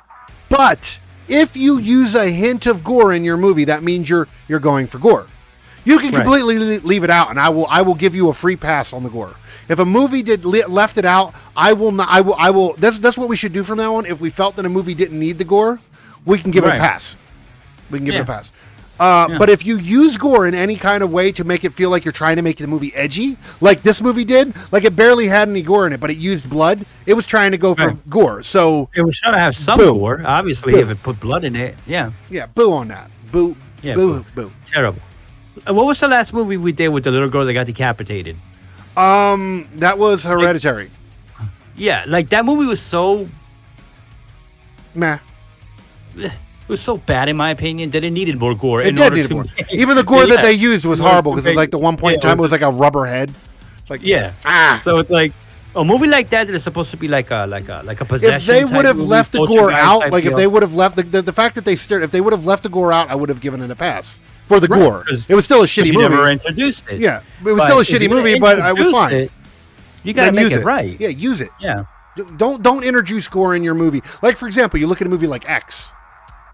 But if you use a hint of gore in your movie, that means you're going for gore. You can completely leave it out, and I will give you a free pass on the gore. If a movie left it out, I will not. I will. That's what we should do from now on. If we felt that a movie didn't need the gore, we can give it a pass. We can give it a pass. But if you use gore in any kind of way to make it feel like you're trying to make the movie edgy, like this movie did, like it barely had any gore in it, but it used blood. It was trying to go for gore. So it was trying to have some gore. Obviously, if it put blood in it, yeah. Yeah, boo on that. Boo. Yeah, boo. Terrible. What was the last movie we did with the little girl that got decapitated? That was Hereditary. Yeah, like that movie was so meh. It was so bad, in my opinion, that it needed more gore. It did need more. Even the gore that they used was horrible because it's like the one point in time it was like a rubber head. It's like So it's like a movie like that is supposed to be like a possession. If they would have left the gore out, like if they would have left the fact that they stared, if they would have left the gore out, I would have given it a pass for the gore. It was still a shitty movie. You never introduced it. Yeah, it was still a shitty movie, but I was fine. You gotta make it right. Yeah, use it. Yeah. Don't introduce gore in your movie. Like for example, you look at a movie like X.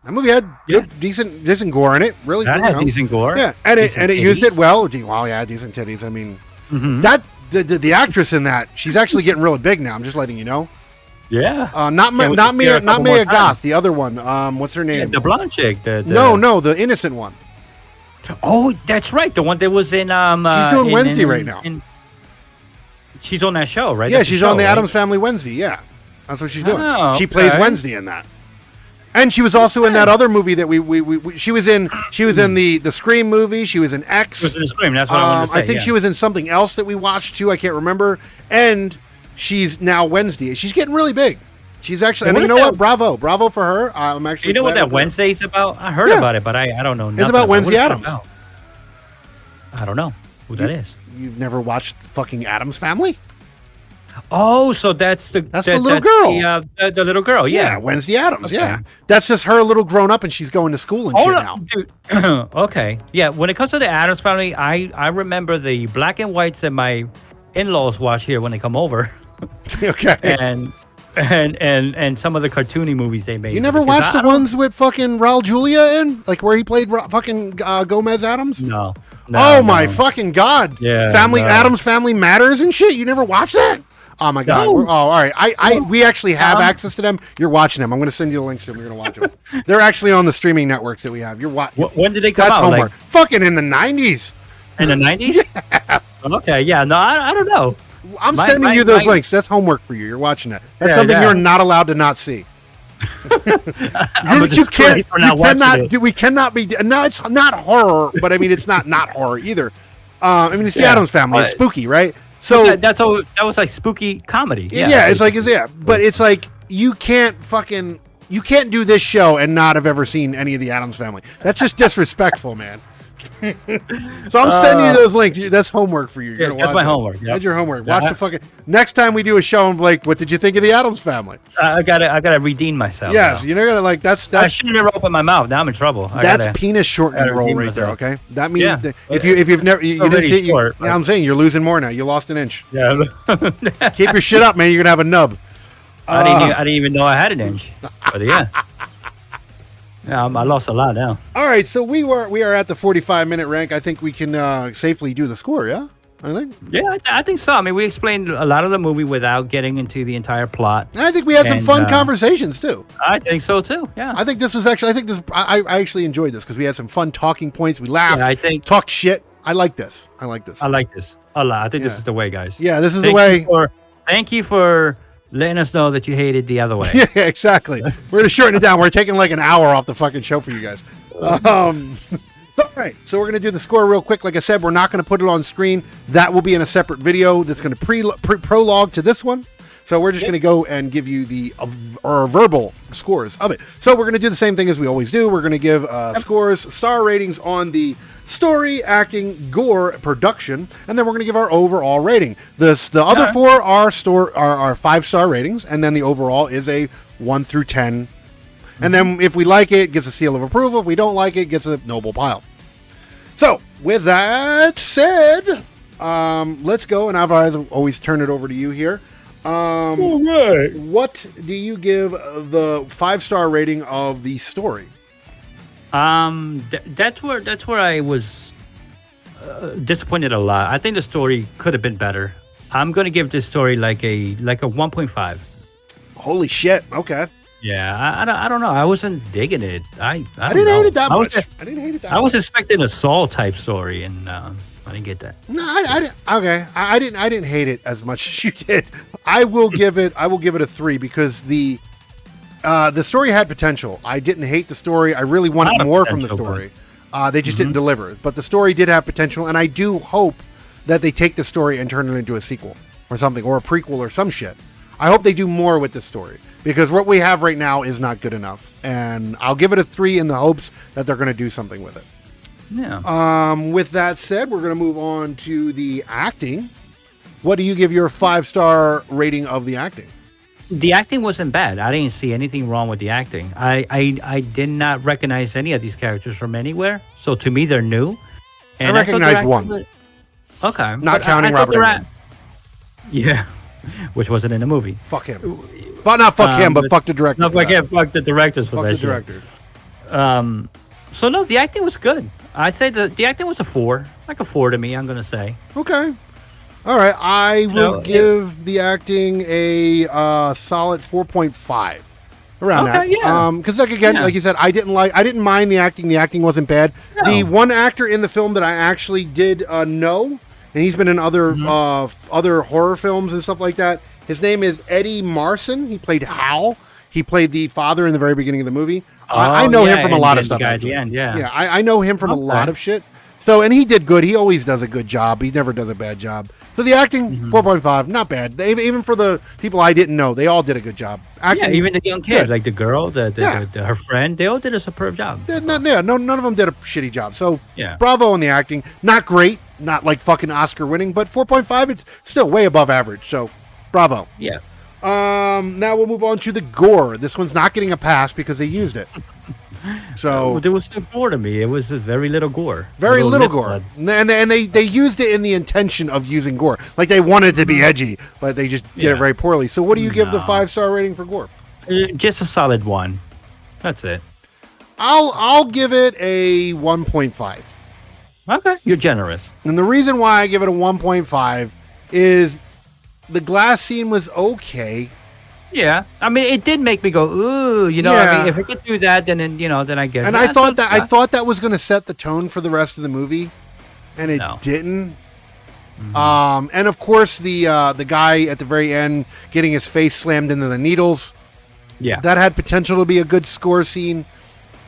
That movie had good, decent gore in it. Really, that had decent gore. Yeah, and it used it well. Well, yeah, decent titties. I mean, that the actress in that, she's actually getting really big now. I'm just letting you know. Yeah. Not Mia Goth. The other one. What's her name? Yeah, the blonde chick. No, the innocent one. Oh, that's right. The one that was in. She's doing Wednesday right now. She's on that show, right? Yeah, she's on the Addams Family Wednesday. Yeah, that's what she's doing. She plays Wednesday in that. And she was also in that other movie that she was in. She was in the Scream movie. She was in X. She was in Scream. That's what I wanted to say. I think she was in something else that we watched too. I can't remember. And she's now Wednesday. She's getting really big. She's actually. And you know what? Bravo for her. I'm actually. You know what that Wednesday's about? I heard about it, but I don't know. It's about Wednesday Addams. I don't know who that is. You've never watched fucking Addams Family? Oh, so that's the little girl. The little girl, yeah. Wednesday Addams, yeah. That's just her a little grown up and she's going to school and shit now. Dude. Okay. Yeah, when it comes to the Addams Family, I remember the black and whites that my in-laws watch here when they come over. Okay. And some of the cartoony movies they made. You never watched the ones with fucking Raul Julia in? Like where he played fucking Gomez Addams? No. My fucking God. Yeah. Addams Family Matters and shit. You never watched that? Oh my God! No. All right. We actually have access to them. You're watching them. I'm going to send you the links to them. You're going to watch them. They're actually on the streaming networks that we have. You're watching. When did they come out? That's homework. Fucking in the 90s. In the 90s? Yeah. Okay. Yeah. No, I don't know. I'm sending you those links. That's homework for you. You're watching that. That's something you're not allowed to not see. You cannot. We cannot be. No, it's not horror, but I mean, it's not horror either. I mean, it's the Addams Family. It's spooky, right? So that was like spooky comedy. Yeah, it's like but it's like you can't do this show and not have ever seen any of the Addams Family. That's just disrespectful, man. So I'm sending you those links. That's homework for you. You're that's my homework. Yep. That's your homework. Watch the fucking next time we do a show. I'm like, what did you think of the Addams Family? I gotta redeem myself. Yes, you're gonna like that's. I should have never opened my mouth. Now I'm in trouble. That's penis shortening roll right there. Okay, that means if you've never you didn't see it, I'm saying you're losing more now. You lost an inch. Yeah. Keep your shit up, man. You're gonna have a nub. I didn't even know I had an inch. But yeah. Yeah, I lost a lot now. All right, so we are at the 45-minute rank. I think we can safely do the score. Yeah, I think. Yeah, I think so. I mean, we explained a lot of the movie without getting into the entire plot. And I think we had some fun conversations too. I think so too. Yeah. I think this was actually. I actually enjoyed this because we had some fun talking points. We laughed. Yeah, talked shit. I like this. I like this a lot. I think this is the way, guys. Yeah, this is the way. Thank you for letting us know that you hated the other way. Yeah, exactly. We're gonna shorten it down. We're taking like an hour off the fucking show for you guys. All right, so we're gonna do the score real quick. Like I said, we're not gonna put it on screen. That will be in a separate video that's gonna prologue to this one. So we're just gonna go and give you the verbal scores of it. So we're gonna do the same thing as we always do. We're gonna give scores, star ratings on the story, acting, gore, production, and then we're going to give our overall rating. The other four are 5-star ratings, and then the overall is a 1 through 10. And then if we like it, it gets a seal of approval. If we don't like it, it gets a noble pile. So with that said, let's go, and I've always turn it over to you here. All right. What do you give the 5-star rating of the story? That's where I was disappointed a lot. I think the story could have been better. I'm gonna give this story like a 1.5. Holy shit! Okay. Yeah, I don't know. I wasn't digging it. I didn't hate it that much. I didn't hate it that much. I was expecting a Saul type story, and I didn't get that. No, I didn't. Okay, I didn't hate it as much as you did. I will give it a 3 because the story had potential. I didn't hate the story. I really wanted more from the story. They just didn't deliver. But the story did have potential, and I do hope that they take the story and turn it into a sequel or something, or a prequel or some shit. I hope they do more with this story, because what we have right now is not good enough. And I'll give it a 3 in the hopes that they're going to do something with it. Yeah. With that said, we're going to move on to the acting. What do you give your 5-star rating of the acting? The acting wasn't bad. I didn't see anything wrong with the acting. I did not recognize any of these characters from anywhere. So to me, they're new. And I recognize one. Okay. Not counting Robert Englund. Yeah. Which wasn't in the movie. Fuck him. Well, not fuck him, but fuck the director. No, fuck him. Fuck the directors for that shit. Fuck the directors. So no, the acting was good. I'd say the acting was a 4. Like a 4 to me, I'm going to say. Okay. All right, I will give the acting a solid 4.5, around that. Yeah. Because like you said, I didn't mind the acting. The acting wasn't bad. No. The one actor in the film that I actually did know, and he's been in other horror films and stuff like that. His name is Eddie Marsan. He played Hal. He played the father in the very beginning of the movie. I know him from a lot of stuff. At the end, yeah. Yeah, I know him from a lot of shit. So, and he did good. He always does a good job. He never does a bad job. So the acting, 4.5, not bad. Even for the people I didn't know, they all did a good job. Acting, yeah, even the young kids, like the girl, her friend, they all did a superb job. None of them did a shitty job. So, yeah, bravo on the acting. Not great, not like fucking Oscar winning, but 4.5, it's still way above average. So, bravo. Yeah. Now we'll move on to the gore. This one's not getting a pass because they used it. So there was no gore to me. It was very little gore. Very little gore. And they used it in the intention of using gore. Like they wanted to be edgy, but they just did it very poorly. So what do you give the 5-star rating for gore? Just a solid 1. That's it. I'll give it a 1.5. Okay, you're generous. And the reason why I give it a 1.5 is the glass scene was okay. Yeah, I mean, it did make me go, ooh, I mean, if it could do that, then I guess. And I thought that was going to set the tone for the rest of the movie, and it didn't. And of course, the guy at the very end getting his face slammed into the needles. Yeah, that had potential to be a good score scene.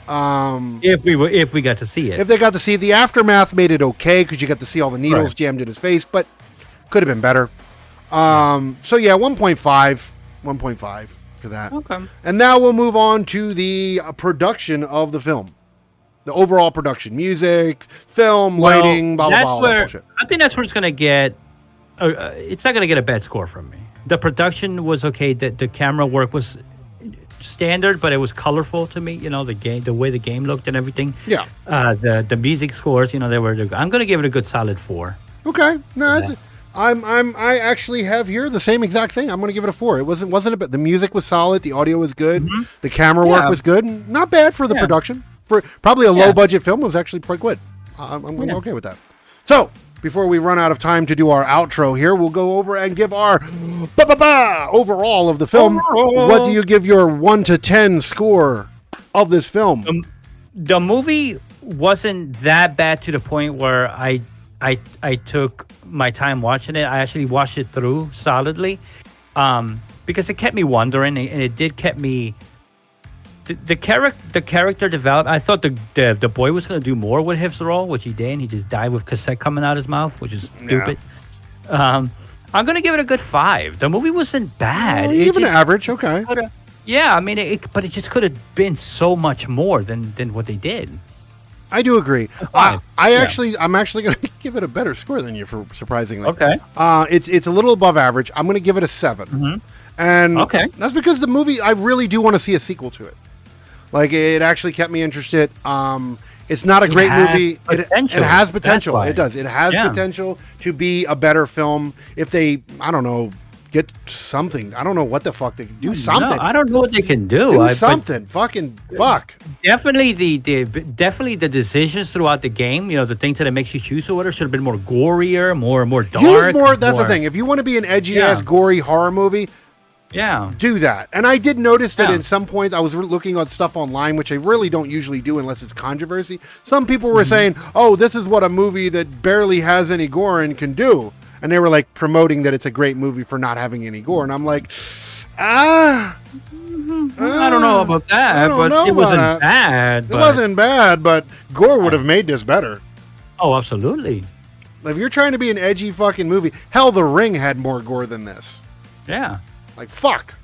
If we got to see it, if they got to see it, the aftermath made it okay because you got to see all the needles jammed in his face, but could have been better. So yeah, 1.5 for that. Okay. And now we'll move on to the production of the film. The overall production, music, film, lighting, blah, blah, blah, all that bullshit. I think that's where it's going to get, it's not going to get a bad score from me. The production was okay. The camera work was standard, but it was colorful to me. The way the game looked and everything. Yeah. The music scores, they were. I'm going to give it a good solid 4. Okay. No, I actually have here the same exact thing. I'm going to give it a 4. It wasn't a bit. The music was solid. The audio was good. The camera work was good. Not bad for the production. For probably a low budget film, it was actually quite good. I'm okay with that. So before we run out of time to do our outro here, we'll go over and give our overall of the film. What do you give your 1 to 10 score of this film? The movie wasn't that bad to the point where I I took my time watching it. I actually watched it through solidly, because it kept me wondering, and it did kept me. The character developed. I thought the boy was going to do more with his role, which he didn't. He just died with cassette coming out his mouth, which is stupid. Yeah. I'm going to give it a good 5. The movie wasn't bad. You give it an average, okay. Yeah, I mean, but it just could have been so much more than what they did. I do agree. I'm actually going to give it a better score than you, for surprisingly. Okay. It's a little above average. I'm going to give it a 7. Mm-hmm. And that's because the movie, I really do want to see a sequel to it. Like, it actually kept me interested. It's not a great movie. It has potential. It does. It has potential to be a better film if they, I don't know, get something. I don't know what the fuck they can do. Something. No, I don't know what they can do. Fuck. Definitely the decisions throughout the game. You know, the things that it makes you choose or whatever should have been more gorier, more dark. Use more. That's the thing. If you want to be an edgy ass, gory horror movie. Yeah. Do that. And I did notice that in some points, I was looking at stuff online, which I really don't usually do unless it's controversy. Some people were saying, oh, this is what a movie that barely has any gore in can do. And they were like promoting that it's a great movie for not having any gore. And I'm like, I don't know about that, but it wasn't bad. It wasn't bad, but gore would have made this better. Oh, absolutely. If you're trying to be an edgy fucking movie, hell, The Ring had more gore than this. Yeah. Like, fuck.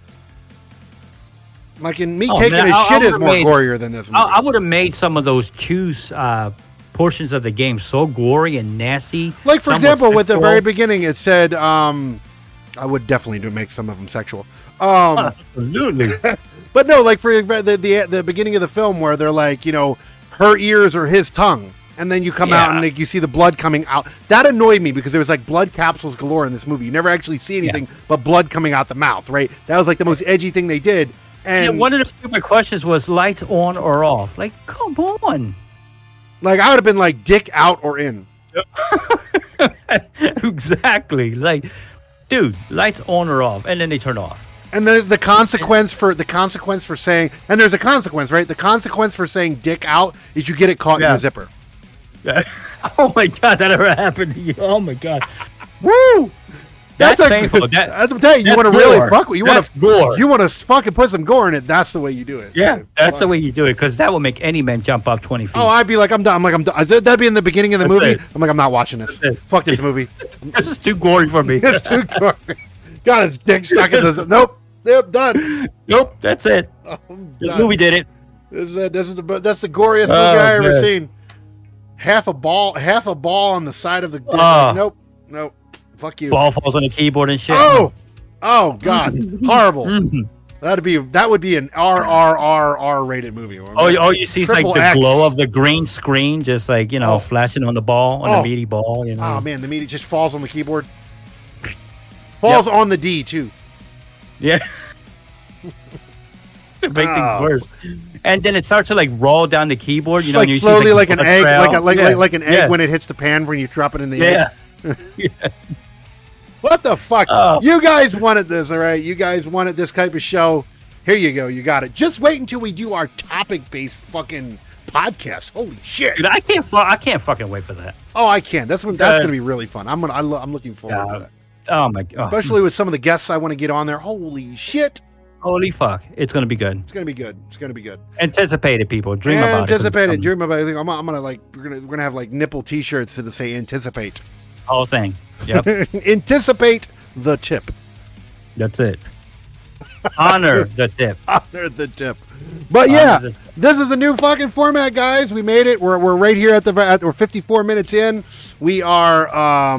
Like, taking a shit is more gorier than this movie. I would have made some of those portions of the game so gory and nasty. Like, for example, with the very beginning, it said, I would definitely make some of them sexual. Absolutely. But no, like, for the beginning of the film where they're like, you know, her ears or his tongue. And then you come out and like, you see the blood coming out. That annoyed me because there was like blood capsules galore in this movie. You never actually see anything but blood coming out the mouth, right? That was like the most edgy thing they did. And one of the stupid questions was lights on or off. Like, come on. Like, I would have been like, dick out or in. Exactly. Like, dude, lights on or off, and then they turn off. And the consequence for saying, and there's a consequence, right? The consequence for saying dick out is you get it caught in a zipper. Oh my god, that ever happened to you? Oh my god. Woo! That's painful. I'm telling you, you want to really fuck with you. You want to fucking put some gore in it. That's the way you do it. Yeah, that's the way you do it, because that will make any man jump up 20 feet. Oh, I'd be like, I'm done. I'm done. That'd be in the beginning of the movie. I'm like, I'm not watching this. Fuck this movie. This is too gory for me. It's too gory. God, it's dick stuck in this. Nope. Yep, done. Nope, that's it. This movie did it. That's the goriest movie I ever seen. Half a ball on the side of the. Nope. Fuck you. Ball falls on the keyboard and shit. Oh God, horrible. That would be an R rated movie. Oh, you see like the glow of the green screen, just like flashing on the ball, on the meaty ball. You know. Oh man, the meaty just falls on the keyboard. Falls on the D too. Yeah. Make things worse. And then it starts to like roll down the keyboard, like and you slowly, see, like an egg, like an egg when it hits the pan when you drop it in the egg. What the fuck? You guys wanted this, all right? You guys wanted this type of show. Here you go. You got it. Just wait until we do our topic-based fucking podcast. Holy shit! Dude, I can't fucking wait for that. Oh, I can. That's going to be really fun. I'm looking forward to that. Oh my god! Especially with some of the guests I want to get on there. Holy shit! Holy fuck! It's gonna be good. It's gonna be good. It's gonna be good. Anticipate it, people. Dream about it. Anticipate it. Dream about it. I'm gonna like we're gonna have like nipple T-shirts that say anticipate. Whole thing. Yep. Anticipate the tip. That's it. Honor the tip. Honor the tip. But this is the new fucking format, guys. We made it. We're right here we're 54 minutes in. We are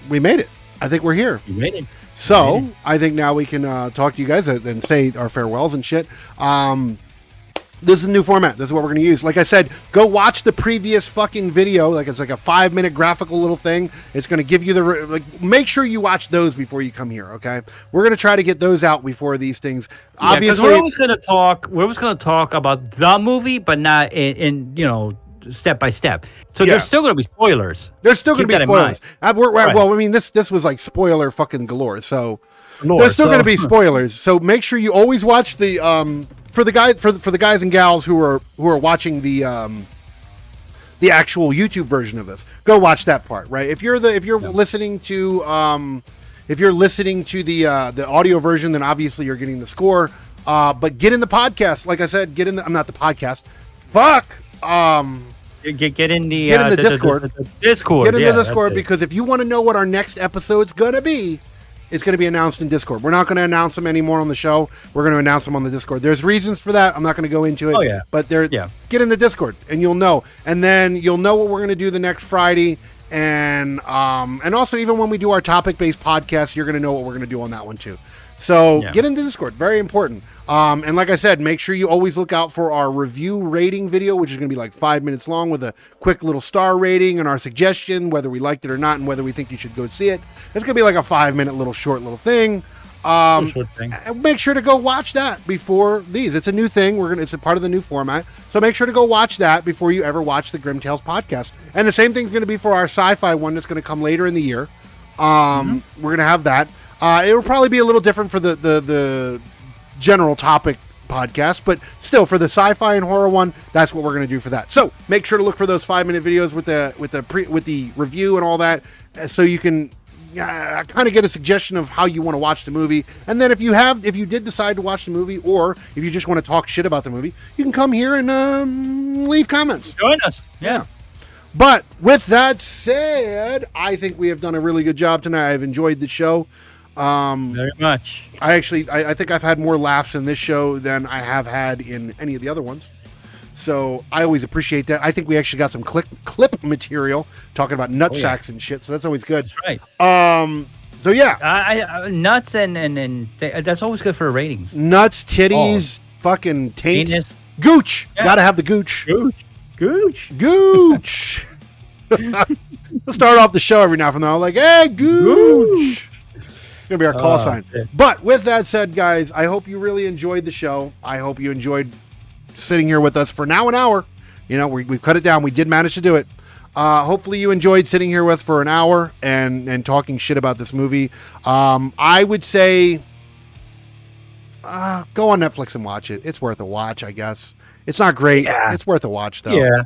we made it. I think we're here. You made it. So I think now we can talk to you guys and say our farewells and shit. This is a new format. This is what we're going to use. Like I said, go watch the previous fucking video. Like it's like a 5-minute graphical little thing. It's going to give you make sure you watch those before you come here. Okay, we're going to try to get those out before these things. Obviously, we're always going to talk about the movie, but not in step by step. So there's still going to be spoilers. There's still going to be spoilers. Well, I mean, this was like spoiler fucking galore. So there's still going to be spoilers. So make sure you always watch the for the guys and gals who are watching the the actual YouTube version of this. Go watch that part, right? If you're listening to the audio version, then obviously you're getting the score. But get in the podcast. Like I said, I'm not the podcast. Fuck. Get in the Discord. The Discord. Get in the Discord, because if you want to know what our next episode's going to be, it's going to be announced in Discord. We're not going to announce them anymore on the show. We're going to announce them on the Discord. There's reasons for that. I'm not going to go into it. Oh, yeah. But get in the Discord, and you'll know. And then you'll know what we're going to do the next Friday. And also, even when we do our topic-based podcast, you're going to know what we're going to do on that one, too. So get into Discord. Very important. And like I said, make sure you always look out for our review rating video, which is going to be like 5 minutes long with a quick little star rating and our suggestion, whether we liked it or not, and whether we think you should go see it. It's going to be like a 5-minute short little thing. Make sure to go watch that before these. It's a new thing. It's a part of the new format. So make sure to go watch that before you ever watch the Grimm Tales podcast. And the same thing's going to be for our sci-fi one that's going to come later in the year. We're going to have that. It will probably be a little different for the general topic podcast, but still, for the sci-fi and horror one, that's what we're going to do for that. So make sure to look for those 5-minute videos with the review and all that, so you can kind of get a suggestion of how you want to watch the movie. And then if you did decide to watch the movie, or if you just want to talk shit about the movie, you can come here and leave comments. Join us. Yeah. But with that said, I think we have done a really good job tonight. I've enjoyed the show. Very much. I think I've had more laughs in this show than I have had in any of the other ones. So I always appreciate that. I think we actually got some clip material talking about nutsacks and shit. So that's always good. That's right. So yeah, nuts and that's always good for ratings. Nuts, titties, fucking taint, penis. Gooch. Yeah. Gotta have the gooch. Gooch. We'll start off the show every now and then. Like, hey, gooch. It's gonna be our call sign. Yeah. But with that said, guys, I hope you really enjoyed the show. I hope you enjoyed sitting here with us for now an hour. You know, we've cut it down. We did manage to do it. Hopefully you enjoyed sitting here with for an hour and talking shit about this movie. I would say go on Netflix and watch it. It's worth a watch, I guess. It's not great. Yeah. It's worth a watch, though. Yeah.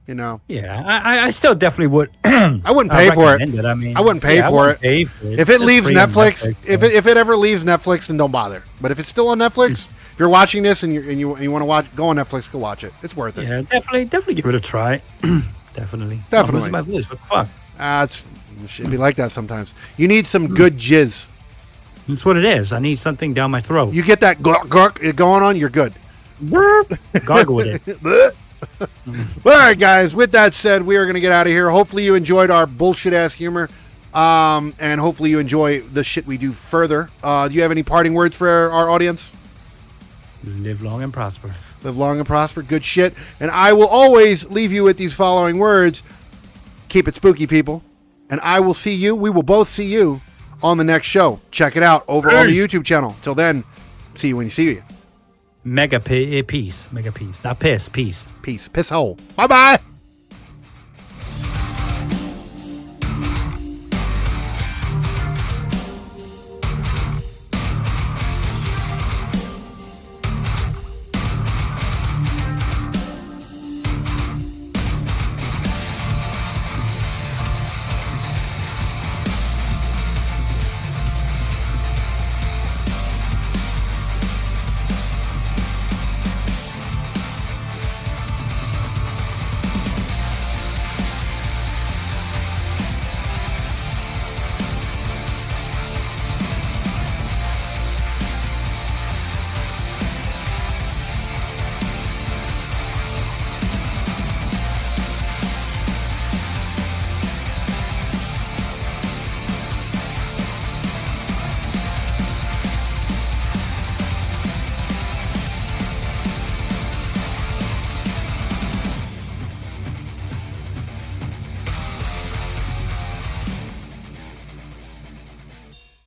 You know. Yeah, I still definitely would. I wouldn't pay for it. I mean, I wouldn't pay for it. If it leaves Netflix, if it ever leaves Netflix, then don't bother. But if it's still on Netflix, if you're watching this and you want to watch, go on Netflix, go watch it. It's worth it. Yeah, definitely give it a try. Definitely. I'm losing my voice. What the fuck? It should be like that sometimes. You need some good jizz. That's what it is. I need something down my throat. You get that glurk going on, you're good. Gargle with it. All right, guys. With that said, we are going to get out of here. Hopefully you enjoyed our bullshit ass humor, and hopefully you enjoy the shit we do further. Do you have any parting words for our audience? Live long and prosper. Live long and prosper. Good shit. And I will always leave you with these following words. Keep it spooky, people. And I will see you. We will both see you on the next show. Check it out over on the YouTube channel. Till then, see you when you see you. Mega peace. Not piss. Peace. Peace. Piss hole. Bye-bye.